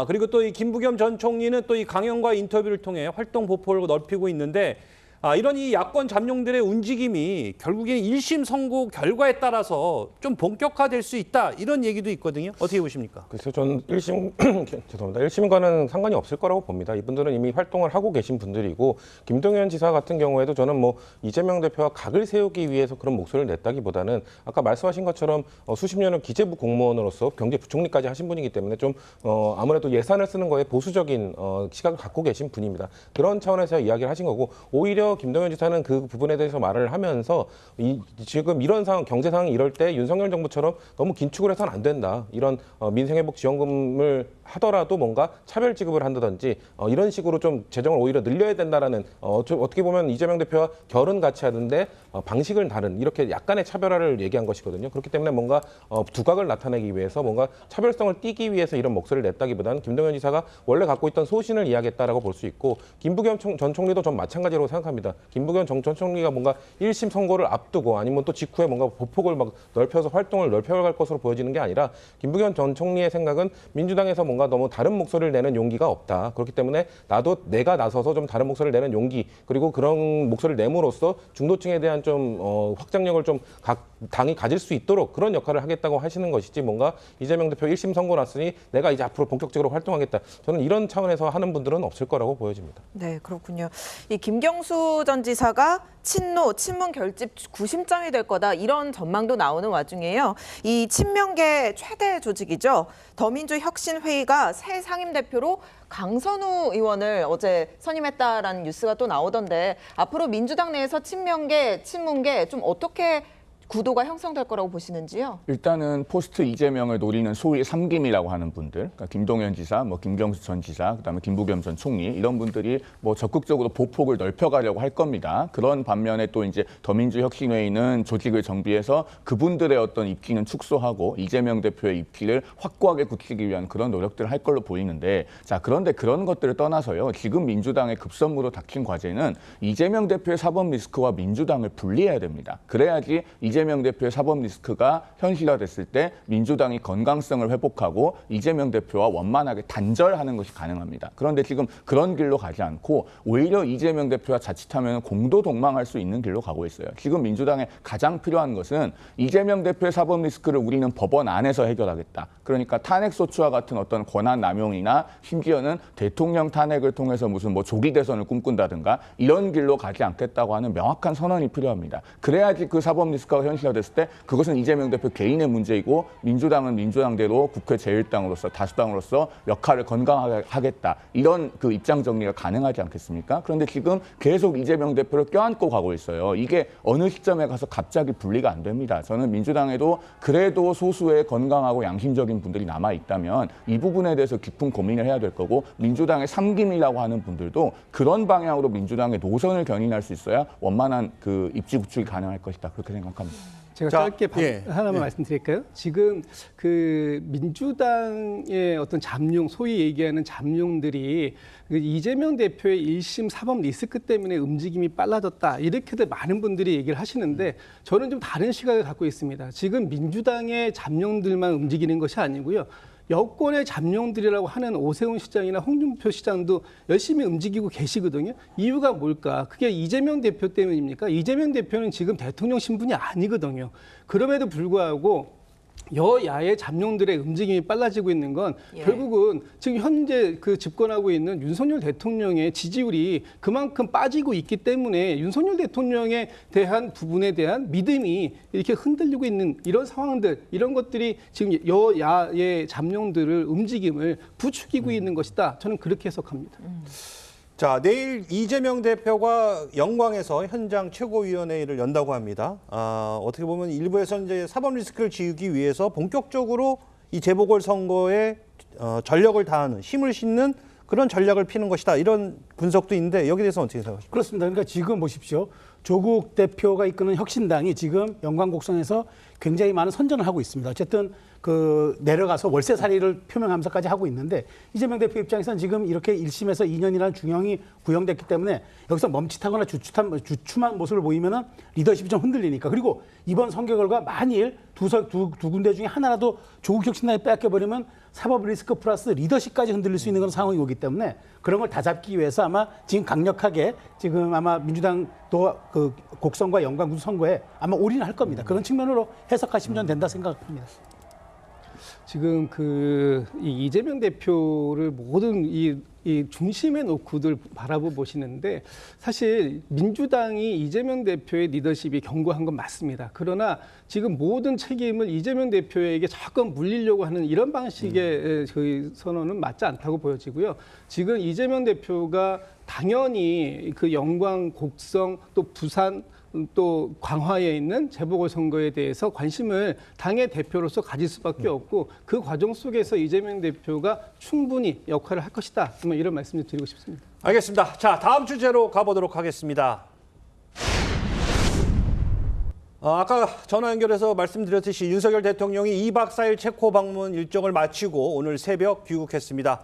그리고 또 이 김부겸 전 총리는 또 이 강연과 인터뷰를 통해 활동 보폭을 넓히고 있는데, 이런 이 야권 잠룡들의 움직임이 결국에 1심 선고 결과에 따라서 좀 본격화될 수 있다 이런 얘기도 있거든요. 어떻게 보십니까? 글쎄요, 저는 1심 죄송합니다. 1심과는 상관이 없을 거라고 봅니다. 이분들은 이미 활동을 하고 계신 분들이고, 김동연 지사 같은 경우에도 저는 뭐 이재명 대표와 각을 세우기 위해서 그런 목소리를 냈다기보다는 아까 말씀하신 것처럼 수십 년을 기재부 공무원으로서 경제부총리까지 하신 분이기 때문에 좀 아무래도 예산을 쓰는 거에 보수적인 시각을 갖고 계신 분입니다. 그런 차원에서 이야기를 하신 거고, 오히려 김동연 지사는 그 부분에 대해서 말을 하면서 지금 이런 상황, 경제 상황이 이럴 때 윤석열 정부처럼 너무 긴축을 해서는 안 된다. 이런 민생회복 지원금을 하더라도 뭔가 차별 지급을 한다든지 이런 식으로 좀 재정을 오히려 늘려야 된다라는 어떻게 보면 이재명 대표와 결은 같이 하는데 방식을 다른 이렇게 약간의 차별화를 얘기한 것이거든요. 그렇기 때문에 뭔가 두각을 나타내기 위해서 뭔가 차별성을 띠기 위해서 이런 목소리를 냈다기보다는 김동연 지사가 원래 갖고 있던 소신을 이야기했다라고 볼 수 있고, 김부겸 전 총리도 전 마찬가지로 생각합니다. 김부겸 전 총리가 뭔가 1심 선고를 앞두고 아니면 또 직후에 뭔가 보폭을 막 넓혀서 활동을 넓혀갈 것으로 보여지는 게 아니라, 김부겸 전 총리의 생각은 민주당에서 뭔가 너무 다른 목소리를 내는 용기가 없다. 그렇기 때문에 내가 나서서 좀 다른 목소리를 내는 용기, 그리고 그런 목소리를 내므로써 중도층에 대한 좀 확장력을 좀 당이 가질 수 있도록 그런 역할을 하겠다고 하시는 것이지 뭔가 이재명 대표 1심 선고 났으니 내가 이제 앞으로 본격적으로 활동하겠다. 저는 이런 차원에서 하는 분들은 없을 거라고 보여집니다. 네, 그렇군요. 이 김경수 전 지사가 친노, 친문 결집 구심점이 될 거다 이런 전망도 나오는 와중에요. 이 친명계 최대 조직이죠. 더민주혁신회의가 새 상임대표로 강선우 의원을 어제 선임했다라는 뉴스가 또 나오던데 앞으로 민주당 내에서 친명계, 친문계 좀 어떻게 구도가 형성될 거라고 보시는지요? 일단은 포스트 이재명을 노리는 소위 삼김이라고 하는 분들, 그러니까 김동연 지사, 김경수 전 지사, 그다음에 김부겸 전 총리 이런 분들이 적극적으로 보폭을 넓혀가려고 할 겁니다. 그런 반면에 또 이제 더민주혁신회의는 조직을 정비해서 그분들의 어떤 입지는 축소하고 이재명 대표의 입지를 확고하게 굳히기 위한 그런 노력들을 할 걸로 보이는데, 자 그런데 그런 것들을 떠나서요. 지금 민주당의 급선무로 닥친 과제는 이재명 대표의 사법 리스크와 민주당을 분리해야 됩니다. 그래야지 이재명 대표의 사법 리스크가 현실화됐을 때 민주당이 건강성을 회복하고 이재명 대표와 원만하게 단절하는 것이 가능합니다. 그런데 지금 그런 길로 가지 않고 오히려 이재명 대표와 자칫하면 공도 동망할 수 있는 길로 가고 있어요. 지금 민주당에 가장 필요한 것은 이재명 대표의 사법 리스크를 우리는 법원 안에서 해결하겠다. 그러니까 탄핵소추와 같은 어떤 권한 남용이나 심지어는 대통령 탄핵을 통해서 무슨 조기 대선을 꿈꾼다든가 이런 길로 가지 않겠다고 하는 명확한 선언이 필요합니다. 그래야지 그 사법 리스크가 현실화됐을 때 그것은 이재명 대표 개인의 문제이고 민주당은 민주당대로 국회 제1당으로서 다수당으로서 역할을 건강하게 하겠다. 이런 그 입장 정리가 가능하지 않겠습니까? 그런데 지금 계속 이재명 대표를 껴안고 가고 있어요. 이게 어느 시점에 가서 갑자기 분리가 안 됩니다. 저는 민주당에도 그래도 소수의 건강하고 양심적인 분들이 남아 있다면 이 부분에 대해서 깊은 고민을 해야 될 거고, 민주당의 삼김이라고 하는 분들도 그런 방향으로 민주당의 노선을 견인할 수 있어야 원만한 그 입지 구축이 가능할 것이다. 그렇게 생각합니다. 제가 짧게 하나만 말씀드릴까요? 지금 그 민주당의 어떤 잠룡, 소위 얘기하는 잠룡들이 그 이재명 대표의 1심 사법 리스크 때문에 움직임이 빨라졌다. 이렇게들 많은 분들이 얘기를 하시는데 저는 좀 다른 시각을 갖고 있습니다. 지금 민주당의 잠룡들만 움직이는 것이 아니고요. 여권의 잠룡들이라고 하는 오세훈 시장이나 홍준표 시장도 열심히 움직이고 계시거든요. 이유가 뭘까? 그게 이재명 대표 때문입니까? 이재명 대표는 지금 대통령 신분이 아니거든요. 그럼에도 불구하고 여야의 잠룡들의 움직임이 빨라지고 있는 건 결국은 지금 현재 그 집권하고 있는 윤석열 대통령의 지지율이 그만큼 빠지고 있기 때문에 윤석열 대통령에 대한 부분에 대한 믿음이 이렇게 흔들리고 있는 이런 상황들, 이런 것들이 지금 여야의 잠룡들을 움직임을 부추기고 있는 것이다. 저는 그렇게 해석합니다. 자, 내일 이재명 대표가 영광에서 현장 최고위원회의를 연다고 합니다. 어떻게 보면 일부에서는 이제 사법 리스크를 지우기 위해서 본격적으로 이 재보궐선거에 전력을 다하는, 힘을 싣는 그런 전략을 피는 것이다. 이런 분석도 있는데 여기에 대해서 어떻게 생각하십니까? 그렇습니다. 그러니까 지금 보십시오. 조국 대표가 이끄는 혁신당이 지금 영광 곡성에서 굉장히 많은 선전을 하고 있습니다. 어쨌든 그 내려가서 월세살이를 표명하면서까지 하고 있는데, 이재명 대표 입장에서는 지금 이렇게 1심에서 2년이라는 중형이 구형됐기 때문에 여기서 멈칫하거나 주춤한 모습을 보이면은 리더십이 좀 흔들리니까. 그리고 이번 선거 결과 만일 두 군데 중에 하나라도 조국 혁신당이 빼앗겨버리면 사법 리스크 플러스 리더십까지 흔들릴 수 있는 그런 상황이 오기 때문에 그런 걸 다잡기 위해서 아마 지금 강력하게 지금 아마 민주당도 그 곡성과 영광 선거에 아마 올인할 겁니다. 그런 측면으로 해석하시면 전 된다 생각합니다. 지금 이 이재명 대표를 모든 이 중심에 놓고들 바라보시는데, 사실 민주당이 이재명 대표의 리더십이 견고한 건 맞습니다. 그러나 지금 모든 책임을 이재명 대표에게 자꾸 물리려고 하는 이런 방식의 저희 선언은 맞지 않다고 보여지고요. 지금 이재명 대표가 당연히 그 영광, 곡성, 또 부산, 또 광화에 있는 재보궐선거에 대해서 관심을 당의 대표로서 가질 수밖에 없고, 그 과정 속에서 이재명 대표가 충분히 역할을 할 것이다. 이런 말씀을 드리고 싶습니다. 알겠습니다. 자, 다음 주제로 가보도록 하겠습니다. 아까 전화 연결해서 말씀드렸듯이 윤석열 대통령이 2박 4일 체코 방문 일정을 마치고 오늘 새벽 귀국했습니다.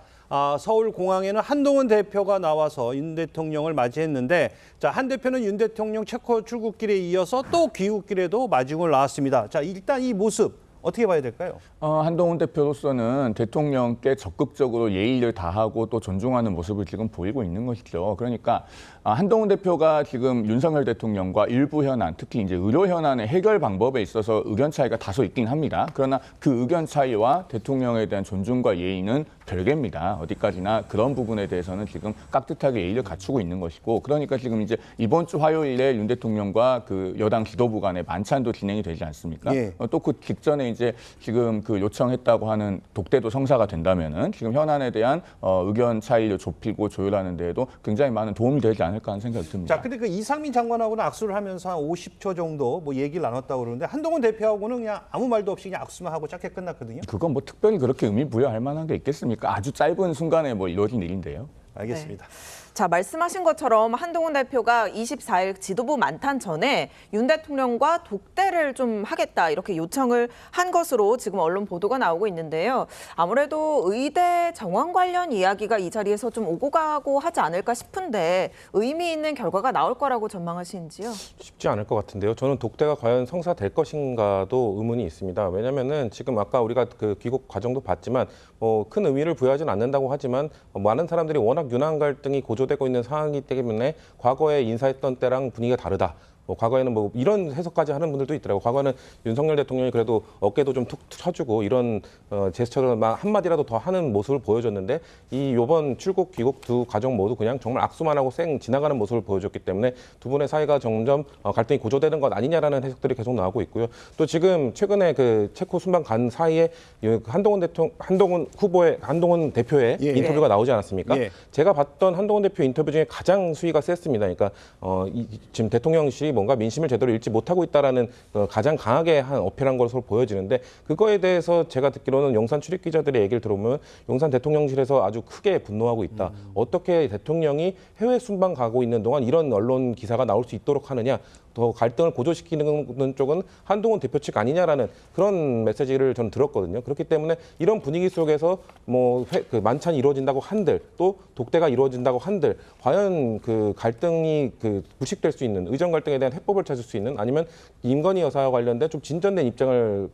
서울공항에는 한동훈 대표가 나와서 윤 대통령을 맞이했는데, 자, 한 대표는 윤 대통령 체코 출국길에 이어서 또 귀국길에도 마중을 나왔습니다. 자, 일단 이 모습 어떻게 봐야 될까요? 한동훈 대표로서는 대통령께 적극적으로 예의를 다하고 또 존중하는 모습을 지금 보이고 있는 것이죠. 그러니까 한동훈 대표가 지금 윤석열 대통령과 일부 현안, 특히 이제 의료 현안의 해결 방법에 있어서 의견 차이가 다소 있긴 합니다. 그러나 그 의견 차이와 대통령에 대한 존중과 예의는 별개입니다. 어디까지나 그런 부분에 대해서는 지금 깍듯하게 예의를 갖추고 있는 것이고, 그러니까 지금 이제 이번 주 화요일에 윤 대통령과 그 여당 지도부 간의 만찬도 진행이 되지 않습니까? 예. 또 그 직전에 이제 지금 그 요청했다고 하는 독대도 성사가 된다면은 지금 현안에 대한 의견 차이를 좁히고 조율하는 데에도 굉장히 많은 도움이 되지 않을까 하는 생각이 듭니다. 자, 근데 그 이상민 장관하고는 악수를 하면서 한 50초 정도 뭐 얘기를 나눴다고 그러는데 한동훈 대표하고는 그냥 아무 말도 없이 그냥 악수만 하고 짧게 끝났거든요. 그건 뭐 특별히 그렇게 의미 부여할 만한 게 있겠습니까? 아주 짧은 순간에 뭐 이루어진 일인데요. 알겠습니다. 자, 말씀하신 것처럼 한동훈 대표가 24일 지도부 만탄 전에 윤 대통령과 독대를 좀 하겠다 이렇게 요청을 한 것으로 지금 언론 보도가 나오고 있는데요. 아무래도 의대 정원 관련 이야기가 이 자리에서 좀 오고 가고 하지 않을까 싶은데 의미 있는 결과가 나올 거라고 전망하시는지요? 쉽지 않을 것 같은데요. 저는 독대가 과연 성사될 것인가도 의문이 있습니다. 왜냐하면은 지금 아까 우리가 그 귀국 과정도 봤지만 큰 의미를 부여하지는 않는다고 하지만 많은 사람들이 워낙 윤한 갈등이 고조되고 있는 상황이기 때문에 과거에 인사했던 때랑 분위기가 다르다. 과거에는 뭐 이런 해석까지 하는 분들도 있더라고요. 과거는 윤석열 대통령이 그래도 어깨도 좀 툭 쳐주고 이런 제스처를 막 한마디라도 더 하는 모습을 보여줬는데 이번 출국 귀국 두 과정 모두 그냥 정말 악수만 하고 쌩 지나가는 모습을 보여줬기 때문에 두 분의 사이가 점점 갈등이 고조되는 것 아니냐라는 해석들이 계속 나오고 있고요. 또 지금 최근에 그 체코 순방 간 사이에 한동훈 대표의 인터뷰가 나오지 않았습니까? 제가 봤던 한동훈 대표 인터뷰 중에 가장 수위가 셌습니다. 그러니까 지금 대통령실이 뭔가 민심을 제대로 읽지 못하고 있다라는 가장 강하게 한 어필한 것으로 보여지는데 그거에 대해서 제가 듣기로는 용산 출입 기자들의 얘기를 들어보면 용산 대통령실에서 아주 크게 분노하고 있다. 어떻게 대통령이 해외 순방 가고 있는 동안 이런 언론 기사가 나올 수 있도록 하느냐. 더 갈등을 고조시키는 쪽은 한동훈 대표 측 아니냐라는 그런 메시지를 저는 들었거든요. 그렇기 때문에 이런 분위기 속에서 그 만찬이 이루어진다고 한들 또 독대가 이루어진다고 한들 과연 그 갈등이 불식될 수 있는 의정 갈등에 대한 해법을 찾을 수 있는 아니면 임건희 여사와 관련된 좀 진전된 입장을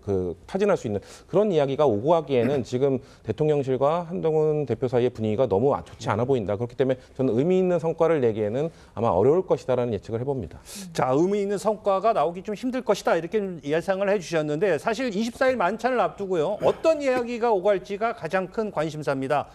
타진할 수 있는 그런 이야기가 오고 가기에는 지금 대통령실과 한동훈 대표 사이의 분위기가 너무 좋지 않아 보인다. 그렇기 때문에 저는 의미 있는 성과를 내기에는 아마 어려울 것이다라는 예측을 해봅니다. 자, 의미 있는 성과가 나오기 좀 힘들 것이다 이렇게 예상을 해주셨는데 사실 24일 만찬을 앞두고요. 어떤 이야기가 오갈지가 가장 큰 관심사입니다.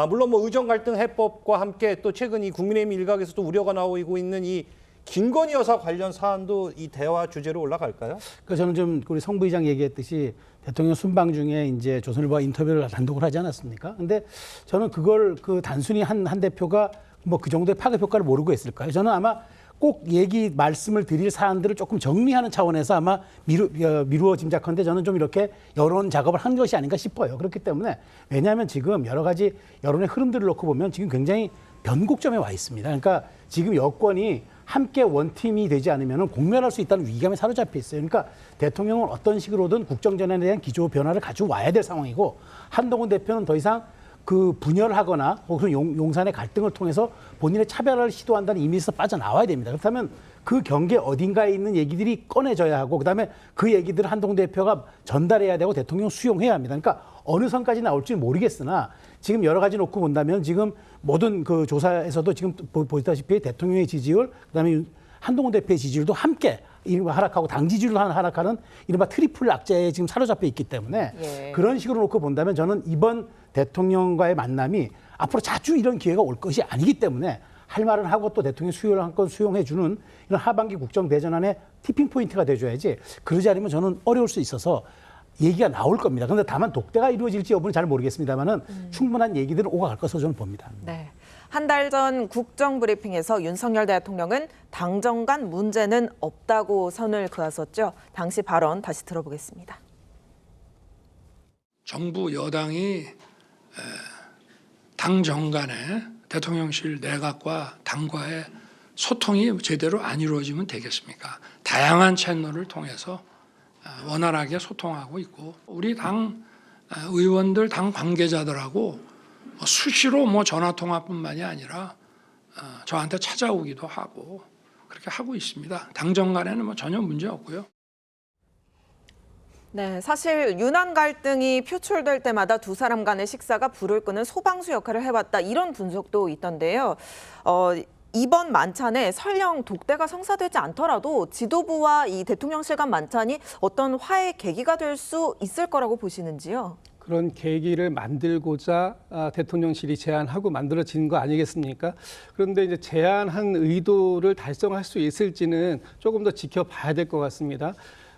물론 뭐 의정 갈등 해법과 함께 또 최근 이 국민의힘 일각에서도 우려가 나오고 있는 이 김건희 여사 관련 사안도 이 대화 주제로 올라갈까요? 그 저는 좀 우리 성 부의장 얘기했듯이 대통령 순방 중에 이제 조선일보와 인터뷰를 단독으로 하지 않았습니까? 근데 저는 그걸 단순히 한 대표가 뭐 그 정도의 파급 효과를 모르고 했을까요? 저는 아마 꼭 말씀을 드릴 사안들을 조금 정리하는 차원에서 아마 미루어 짐작컨대 저는 좀 이렇게 여론 작업을 한 것이 아닌가 싶어요. 그렇기 때문에 왜냐하면 지금 여러 가지 여론의 흐름들을 놓고 보면 지금 굉장히 변곡점에 와 있습니다. 그러니까 지금 여권이 함께 원팀이 되지 않으면 공멸할 수 있다는 위기감에 사로잡혀 있어요. 그러니까 대통령은 어떤 식으로든 국정전환에 대한 기조 변화를 가지고 와야 될 상황이고 한동훈 대표는 더 이상 분열하거나 혹은 용산의 갈등을 통해서 본인의 차별화를 시도한다는 이미지에서 빠져나와야 됩니다. 그렇다면 그 경계 어딘가에 있는 얘기들이 꺼내져야 하고 그다음에 그 얘기들을 한동훈 대표가 전달해야 되고 대통령 수용해야 합니다. 그러니까 어느 선까지 나올지 모르겠으나 지금 여러 가지 놓고 본다면 지금 모든 그 조사에서도 지금 보시다시피 대통령의 지지율 그다음에 한동훈 대표의 지지율도 함께 하락하고 당 지지율도 하락하는 이른바 트리플 악재에 지금 사로잡혀 있기 때문에 그런 식으로 놓고 본다면 저는 이번 대통령과의 만남이 앞으로 자주 이런 기회가 올 것이 아니기 때문에 할 말은 하고 또 대통령 수요를 한건 수용해주는 이런 하반기 국정대전안의 티핑 포인트가 돼줘야지 그러지 않으면 저는 어려울 수 있어서 얘기가 나올 겁니다. 그런데 다만 독대가 이루어질지 여부는 잘 모르겠습니다만은 충분한 얘기들은 오가갈 것으로 저는 봅니다. 네. 한 달 전 국정브리핑에서 윤석열 대통령은 당정 간 문제는 없다고 선을 그었었죠. 당시 발언 다시 들어보겠습니다. 정부 여당이 당정 간에 대통령실 내각과 당과의 소통이 제대로 안 이루어지면 되겠습니까? 다양한 채널을 통해서 원활하게 소통하고 있고 우리 당 의원들, 당 관계자들하고 수시로 전화 통화뿐만이 아니라 저한테 찾아오기도 하고 그렇게 하고 있습니다. 당정 간에는 전혀 문제 없고요. 네, 사실 유난 갈등이 표출될 때마다 두 사람 간의 식사가 불을 끄는 소방수 역할을 해왔다 이런 분석도 있던데요. 이번 만찬에 설령 독대가 성사되지 않더라도 지도부와 이 대통령실 간 만찬이 어떤 화해의 계기가 될 수 있을 거라고 보시는지요? 그런 계기를 만들고자 대통령실이 제안하고 만들어진 거 아니겠습니까? 그런데 이제 제안한 의도를 달성할 수 있을지는 조금 더 지켜봐야 될 것 같습니다.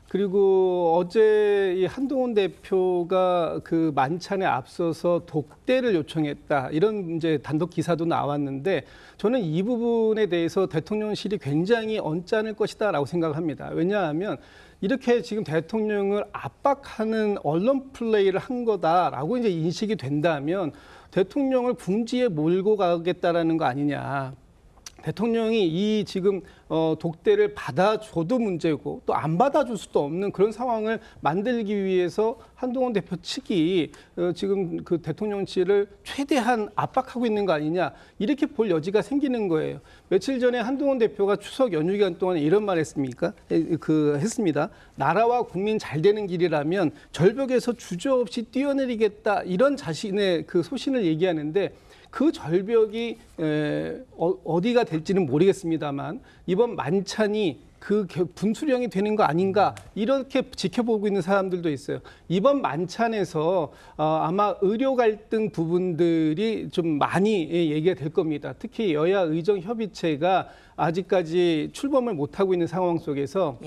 그리고 어제 이 한동훈 대표가 그 만찬에 앞서서 독대를 요청했다 이런 이제 단독 기사도 나왔는데 저는 이 부분에 대해서 대통령실이 굉장히 언짢을 것이다라고 생각합니다. 왜냐하면 이렇게 지금 대통령을 압박하는 언론 플레이를 한 거다라고 이제 인식이 된다면 대통령을 궁지에 몰고 가겠다라는 거 아니냐. 대통령이 이 지금 독대를 받아줘도 문제고 또 안 받아줄 수도 없는 그런 상황을 만들기 위해서 한동훈 대표 측이 지금 그 대통령실을 최대한 압박하고 있는 거 아니냐 이렇게 볼 여지가 생기는 거예요. 며칠 전에 한동훈 대표가 추석 연휴 기간 동안 이런 말 했습니까? 했습니다. 나라와 국민 잘 되는 길이라면 절벽에서 주저없이 뛰어내리겠다 이런 자신의 그 소신을 얘기하는데 그 절벽이 어디가 될지는 모르겠습니다만 이번 만찬이 그 분수령이 되는 거 아닌가 이렇게 지켜보고 있는 사람들도 있어요. 이번 만찬에서 아마 의료 갈등 부분들이 좀 많이 얘기가 될 겁니다. 특히 여야 의정 협의체가 아직까지 출범을 못하고 있는 상황 속에서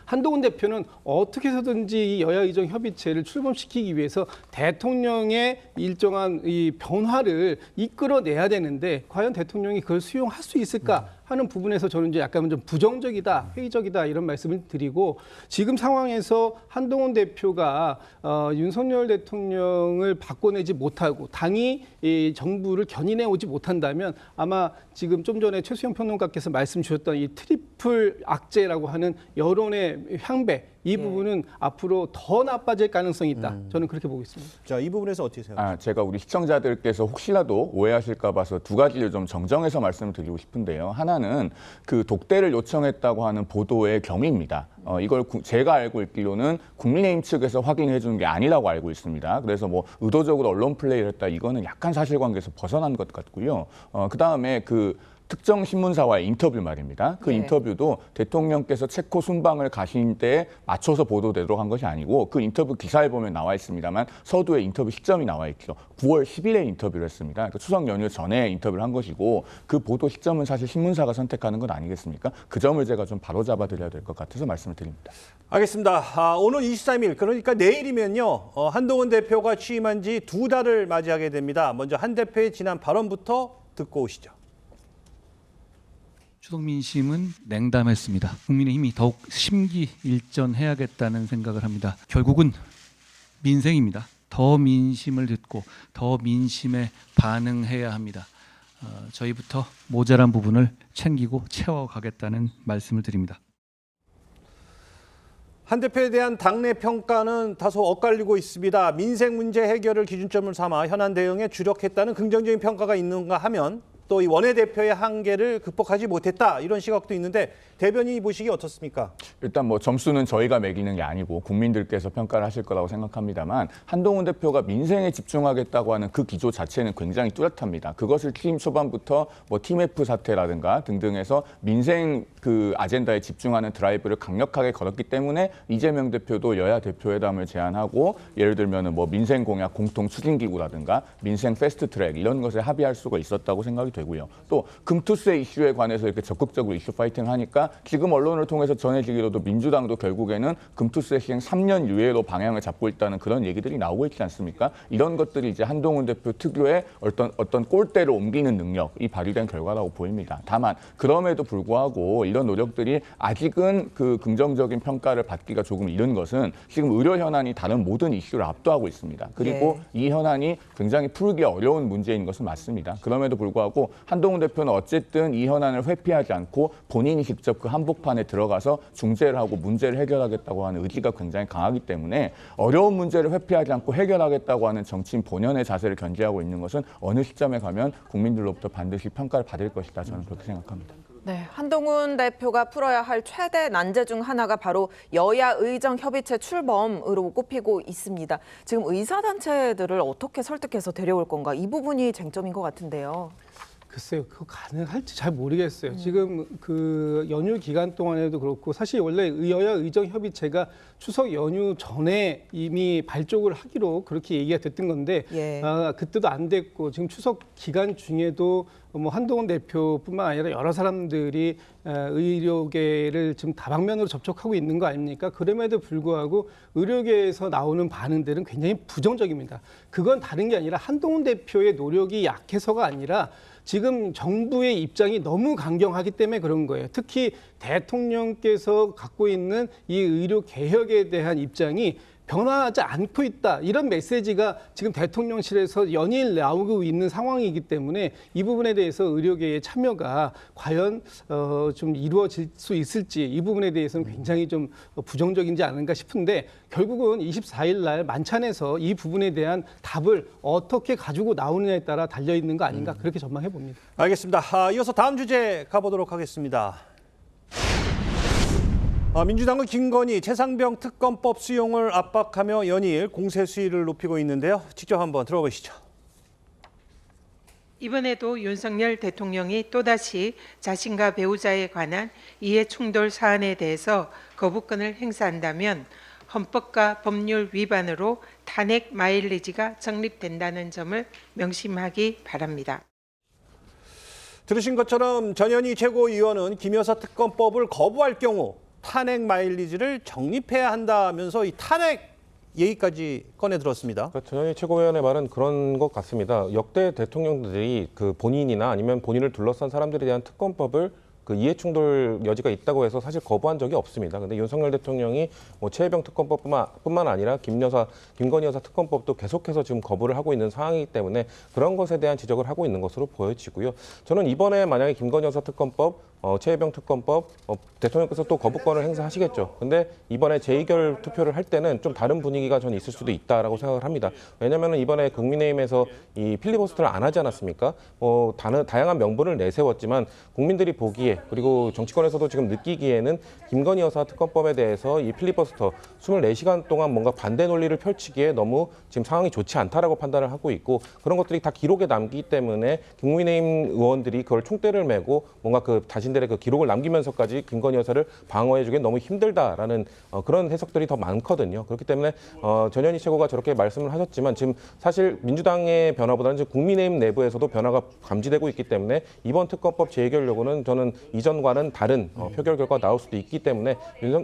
한동훈 대표는 어떻게 해서든지 이 여야 의정 협의체를 출범시키기 위해서 대통령의 일정한 이 변화를 이끌어내야 되는데 과연 대통령이 그걸 수용할 수 있을까 하는 부분에서 저는 이제 약간 좀 부정적이다, 회의적이다 이런 말씀을 드리고 지금 상황에서 한동훈 대표가 윤석열 대통령을 바꿔내지 못하고 당이 이 정부를 견인해 오지 못한다면 아마 지금 좀 전에 최수영 평론가께서 말씀 주셨던 이 트리플 악재라고 하는 여론의 향배 이 부분은 앞으로 더 나빠질 가능성이 있다. 저는 그렇게 보고 있습니다. 자, 이 부분에서 어떻게 생각하세요? 제가 우리 시청자들께서 혹시라도 오해하실까 봐서 두 가지를 좀 정정해서 말씀을 드리고 싶은데요. 하나는 그 독대를 요청했다고 하는 보도의 경위입니다. 이걸 제가 알고 있기로는 국민의힘 측에서 확인해 주는 게 아니라고 알고 있습니다. 그래서 뭐 의도적으로 언론 플레이를 했다 이거는 약간 사실관계에서 벗어난 것 같고요. 그다음에 그 특정 신문사와의 인터뷰 말입니다. 그 인터뷰도 대통령께서 체코 순방을 가신 때에 맞춰서 보도되도록 한 것이 아니고 그 인터뷰 기사에 보면 나와 있습니다만 서두에 인터뷰 시점이 나와 있죠. 9월 10일에 인터뷰를 했습니다. 그러니까 추석 연휴 전에 인터뷰를 한 것이고 그 보도 시점은 사실 신문사가 선택하는 것 아니겠습니까? 그 점을 제가 좀 바로잡아 드려야 될 것 같아서 말씀을 드립니다. 알겠습니다. 오늘 23일 그러니까 내일이면요. 한동훈 대표가 취임한 지 2달을 맞이하게 됩니다. 먼저 한 대표의 지난 발언부터 듣고 오시죠. 추석 민심은 냉담했습니다. 국민의힘이 더욱 심기일전해야겠다는 생각을 합니다. 결국은 민생입니다. 더 민심을 듣고 더 민심에 반응해야 합니다. 저희부터 모자란 부분을 챙기고 채워가겠다는 말씀을 드립니다. 한 대표에 대한 당내 평가는 다소 엇갈리고 있습니다. 민생 문제 해결을 기준점을 삼아 현안 대응에 주력했다는 긍정적인 평가가 있는가 하면 또 이 원내대표의 한계를 극복하지 못했다 이런 시각도 있는데 대변인이 보시기 어떻습니까? 일단 뭐 점수는 저희가 매기는 게 아니고 국민들께서 평가를 하실 거라고 생각합니다만 한동훈 대표가 민생에 집중하겠다고 하는 그 기조 자체는 굉장히 뚜렷합니다. 그것을 취임 초반부터 뭐 TMF 사태라든가 등등해서 민생 그 아젠다에 집중하는 드라이브를 강력하게 걸었기 때문에 이재명 대표도 여야 대표회담을 제안하고 예를 들면은 뭐 민생 공약 공통 추진 기구라든가 민생 패스트 트랙 이런 것에 합의할 수가 있었다고 생각이 되고요. 또 금투세 이슈에 관해서 이렇게 적극적으로 이슈 파이팅 하니까 지금 언론을 통해서 전해지기로도 민주당도 결국에는 금투세 시행 3년 유예로 방향을 잡고 있다는 그런 얘기들이 나오고 있지 않습니까? 이런 것들이 이제 한동훈 대표 특유의 어떤 꼴대로 옮기는 능력이 발휘된 결과라고 보입니다. 다만 그럼에도 불구하고 이런 노력들이 아직은 그 긍정적인 평가를 받기가 조금 이른 것은 지금 의료 현안이 다른 모든 이슈를 압도하고 있습니다. 그리고 이 현안이 굉장히 풀기 어려운 문제인 것은 맞습니다. 그럼에도 불구하고 한동훈 대표는 어쨌든 이 현안을 회피하지 않고 본인이 직접 그 한복판에 들어가서 중재를 하고 문제를 해결하겠다고 하는 의지가 굉장히 강하기 때문에 어려운 문제를 회피하지 않고 해결하겠다고 하는 정치인 본연의 자세를 견지하고 있는 것은 어느 시점에 가면 국민들로부터 반드시 평가를 받을 것이다. 저는 그렇게 생각합니다. 네, 한동훈 대표가 풀어야 할 최대 난제 중 하나가 바로 여야 의정협의체 출범으로 꼽히고 있습니다. 지금 의사단체들을 어떻게 설득해서 데려올 건가? 이 부분이 쟁점인 것 같은데요. 글쎄요, 그거 가능할지 잘 모르겠어요. 지금 그 연휴 기간 동안에도 그렇고 사실 원래 여야 의정협의체가 추석 연휴 전에 이미 발족을 하기로 그렇게 얘기가 됐던 건데 그때도 안 됐고 지금 추석 기간 중에도 뭐 한동훈 대표뿐만 아니라 여러 사람들이 의료계를 지금 다방면으로 접촉하고 있는 거 아닙니까? 그럼에도 불구하고 의료계에서 나오는 반응들은 굉장히 부정적입니다. 그건 다른 게 아니라 한동훈 대표의 노력이 약해서가 아니라 지금 정부의 입장이 너무 강경하기 때문에 그런 거예요. 특히 대통령께서 갖고 있는 이 의료 개혁에 대한 입장이 변화하지 않고 있다. 이런 메시지가 지금 대통령실에서 연일 나오고 있는 상황이기 때문에 이 부분에 대해서 의료계의 참여가 과연 좀 이루어질 수 있을지 이 부분에 대해서는 굉장히 좀 부정적인지 않은가 싶은데 결국은 24일 날 만찬에서 이 부분에 대한 답을 어떻게 가지고 나오느냐에 따라 달려 있는 거 아닌가 그렇게 전망해 봅니다. 알겠습니다. 이어서 다음 주제 가보도록 하겠습니다. 민주당은 김건희 최상병 특검법 수용을 압박하며 연일 공세 수위를 높이고 있는데요. 직접 한번 들어보시죠. 이번에도 윤석열 대통령이 또다시 자신과 배우자에 관한 이해충돌 사안에 대해서 거부권을 행사한다면 헌법과 법률 위반으로 탄핵 마일리지가成立된다는 점을 명심하기 바랍니다. 들으신 것처럼 전현희 최고위원은 김 여사 특검법을 거부할 경우 탄핵 마일리지를 적립해야 한다면서 이 탄핵 얘기까지 꺼내 들었습니다. 전현희 최고위원의 말은 그런 것 같습니다. 역대 대통령들이 그 본인이나 아니면 본인을 둘러싼 사람들에 대한 특검법을 그 이해충돌 여지가 있다고 해서 사실 거부한 적이 없습니다. 근데 윤석열 대통령이 뭐 최혜병 특검법뿐만 아니라 김건희 여사 특검법도 계속해서 지금 거부를 하고 있는 상황이기 때문에 그런 것에 대한 지적을 하고 있는 것으로 보여지고요. 저는 이번에 만약에 김건희 여사 특검법, 최혜병 특검법 대통령께서 또 거부권을 행사하시겠죠. 근데 이번에 재의결 투표를 할 때는 좀 다른 분위기가 저는 있을 수도 있다라고 생각을 합니다. 왜냐하면 이번에 국민의힘에서 이 필리버스터를 안 하지 않았습니까? 다양한 명분을 내세웠지만 국민들이 보기에 그리고 정치권에서도 지금 느끼기에는 김건희 여사 특검법에 대해서 이 필리버스터 24시간 동안 뭔가 반대 논리를 펼치기에 너무 지금 상황이 좋지 않다라고 판단을 하고 있고 그런 것들이 다 기록에 남기기 때문에 국민의힘 의원들이 그걸 총대를 메고 뭔가 그 자신들의 그 기록을 남기면서까지 김건희 여사를 방어해주기 너무 힘들다라는 그런 해석들이 더 많거든요. 그렇기 때문에 전현희 최고가 저렇게 말씀을 하셨지만 지금 사실 민주당의 변화보다는 지금 국민의힘 내부에서도 변화가 감지되고 있기 때문에 이번 특검법 재의결 요구는 저는 이전과는 다른 표결 결과가 나올 수도 있기 때문에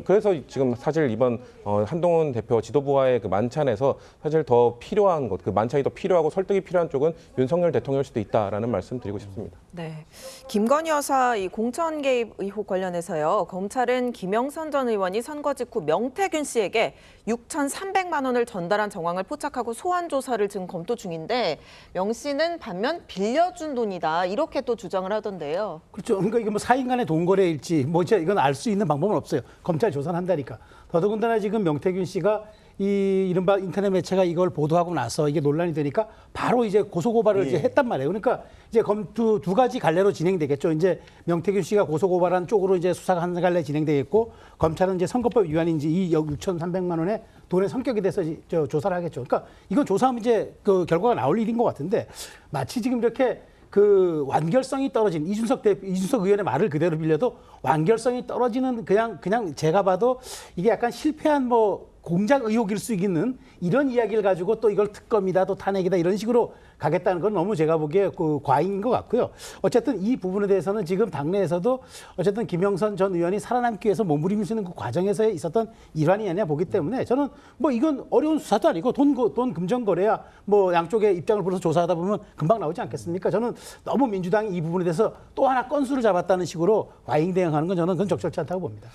그래서 지금 사실 이번 한동훈 대표 지도부와의 그 만찬에서 사실 더 필요한 것, 그 만찬이 더 필요하고 설득이 필요한 쪽은 윤석열 대통령일 수도 있다라는 말씀 드리고 싶습니다. 네, 김건희 여사 이 공천 개입 의혹 관련해서요. 검찰은 김영선 전 의원이 선거 직후 명태균 씨에게 6,300만 원을 전달한 정황을 포착하고 소환 조사를 지금 검토 중인데 명 씨는 반면 빌려준 돈이다 이렇게 또 주장을 하던데요. 그렇죠. 그러니까 이게 뭐 사인 간의 돈거래일지 뭐 이건 알 수 있는 방법은 없어요. 검찰 조사를 한다니까. 더더군다나 지금 명태균 씨가 이 이른바 인터넷 매체가 이걸 보도하고 나서 이게 논란이 되니까 바로 이제 고소고발을 이제 했단 말이에요. 그러니까 이제 두 가지 갈래로 진행되겠죠. 이제 명태균 씨가 고소고발한 쪽으로 이제 수사가 한 갈래 진행되겠고 검찰은 이제 선거법 위반인지 이 6,300만 원의 돈의 성격에 대해서 조사를 하겠죠. 그러니까 이건 조사하면 이제 그 결과가 나올 일인 것 같은데 마치 지금 이렇게 그 완결성이 떨어진 이준석 의원의 말을 그대로 빌려도 완결성이 떨어지는 그냥 제가 봐도 이게 약간 실패한 뭐 공작 의혹일 수 있는 이런 이야기를 가지고 또 이걸 특검이다 또 탄핵이다 이런 식으로 가겠다는 건 너무 제가 보기에 그 과잉인 것 같고요. 어쨌든 이 부분에 대해서는 지금 당내에서도 어쨌든 김영선 전 의원이 살아남기 위해서 몸부림치는 그 과정에서 있었던 일환이 아니냐 보기 때문에 저는 뭐 이건 어려운 수사도 아니고 돈 금전 거래야 뭐 양쪽의 입장을 불러서 조사하다 보면 금방 나오지 않겠습니까? 저는 너무 민주당이 이 부분에 대해서 또 하나 건수를 잡았다는 식으로 과잉 대응하는 건 저는 그건 적절치 않다고 봅니다.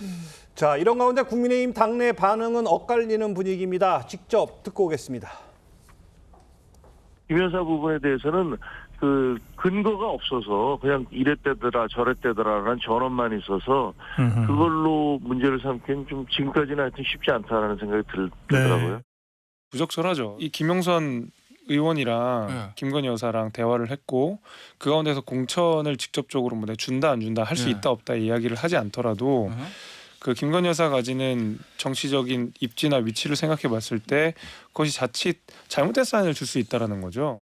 자, 이런 가운데 국민의힘 당내 반응은 엇갈리는 분위기입니다. 직접 듣고 오겠습니다. 김 여사 부분에 대해서는 그 근거가 없어서 그냥 이랬대더라 저랬대더라라는 전원만 있어서 그걸로 문제를 삼기엔 좀 지금까지는 하여튼 쉽지 않다라는 생각이 들더라고요. 부적절하죠. 이 김영선 의원이랑 김건희 여사랑 대화를 했고 그 가운데서 공천을 직접적으로 뭐 준다 안 준다 할 수 있다 없다 이야기를 하지 않더라도 그 김건희 여사가 가지는 정치적인 입지나 위치를 생각해 봤을 때 그것이 자칫 잘못된 사인을 줄 수 있다라는 거죠.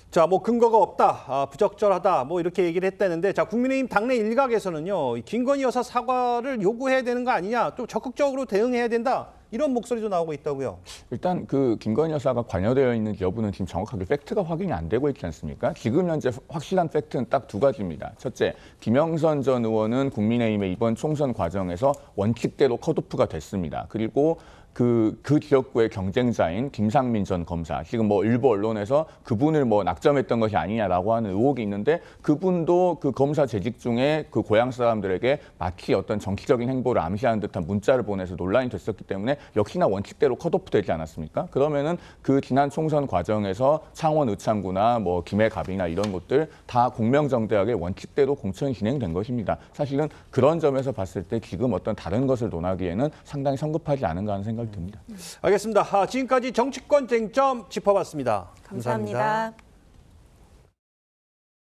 자, 뭐 근거가 없다, 부적절하다, 뭐 이렇게 얘기를 했다는데, 자, 국민의힘 당내 일각에서는요, 김건희 여사 사과를 요구해야 되는 거 아니냐, 또 적극적으로 대응해야 된다, 이런 목소리도 나오고 있다고요. 일단 그 김건희 여사가 관여되어 있는지 여부는 지금 정확하게 팩트가 확인이 안 되고 있지 않습니까? 지금 현재 확실한 팩트는 딱 두 가지입니다. 첫째, 김영선 전 의원은 국민의힘의 이번 총선 과정에서 원칙대로 컷오프가 됐습니다. 그리고 그 지역구의 경쟁자인 김상민 전 검사, 지금 뭐 일부 언론에서 그분을 뭐 낙점했던 것이 아니냐라고 하는 의혹이 있는데 그분도 그 검사 재직 중에 그 고향 사람들에게 마치 어떤 정치적인 행보를 암시하는 듯한 문자를 보내서 논란이 됐었기 때문에 역시나 원칙대로 컷오프 되지 않았습니까? 그러면은 그 지난 총선 과정에서 창원 의창구나 뭐 김해갑이나 이런 곳들 다 공명정대하게 원칙대로 공천이 진행된 것입니다. 사실은 그런 점에서 봤을 때 지금 어떤 다른 것을 논하기에는 상당히 성급하지 않은가 하는 생각이 듭니다. 알겠습니다. 지금까지 정치권 쟁점 짚어봤습니다. 감사합니다.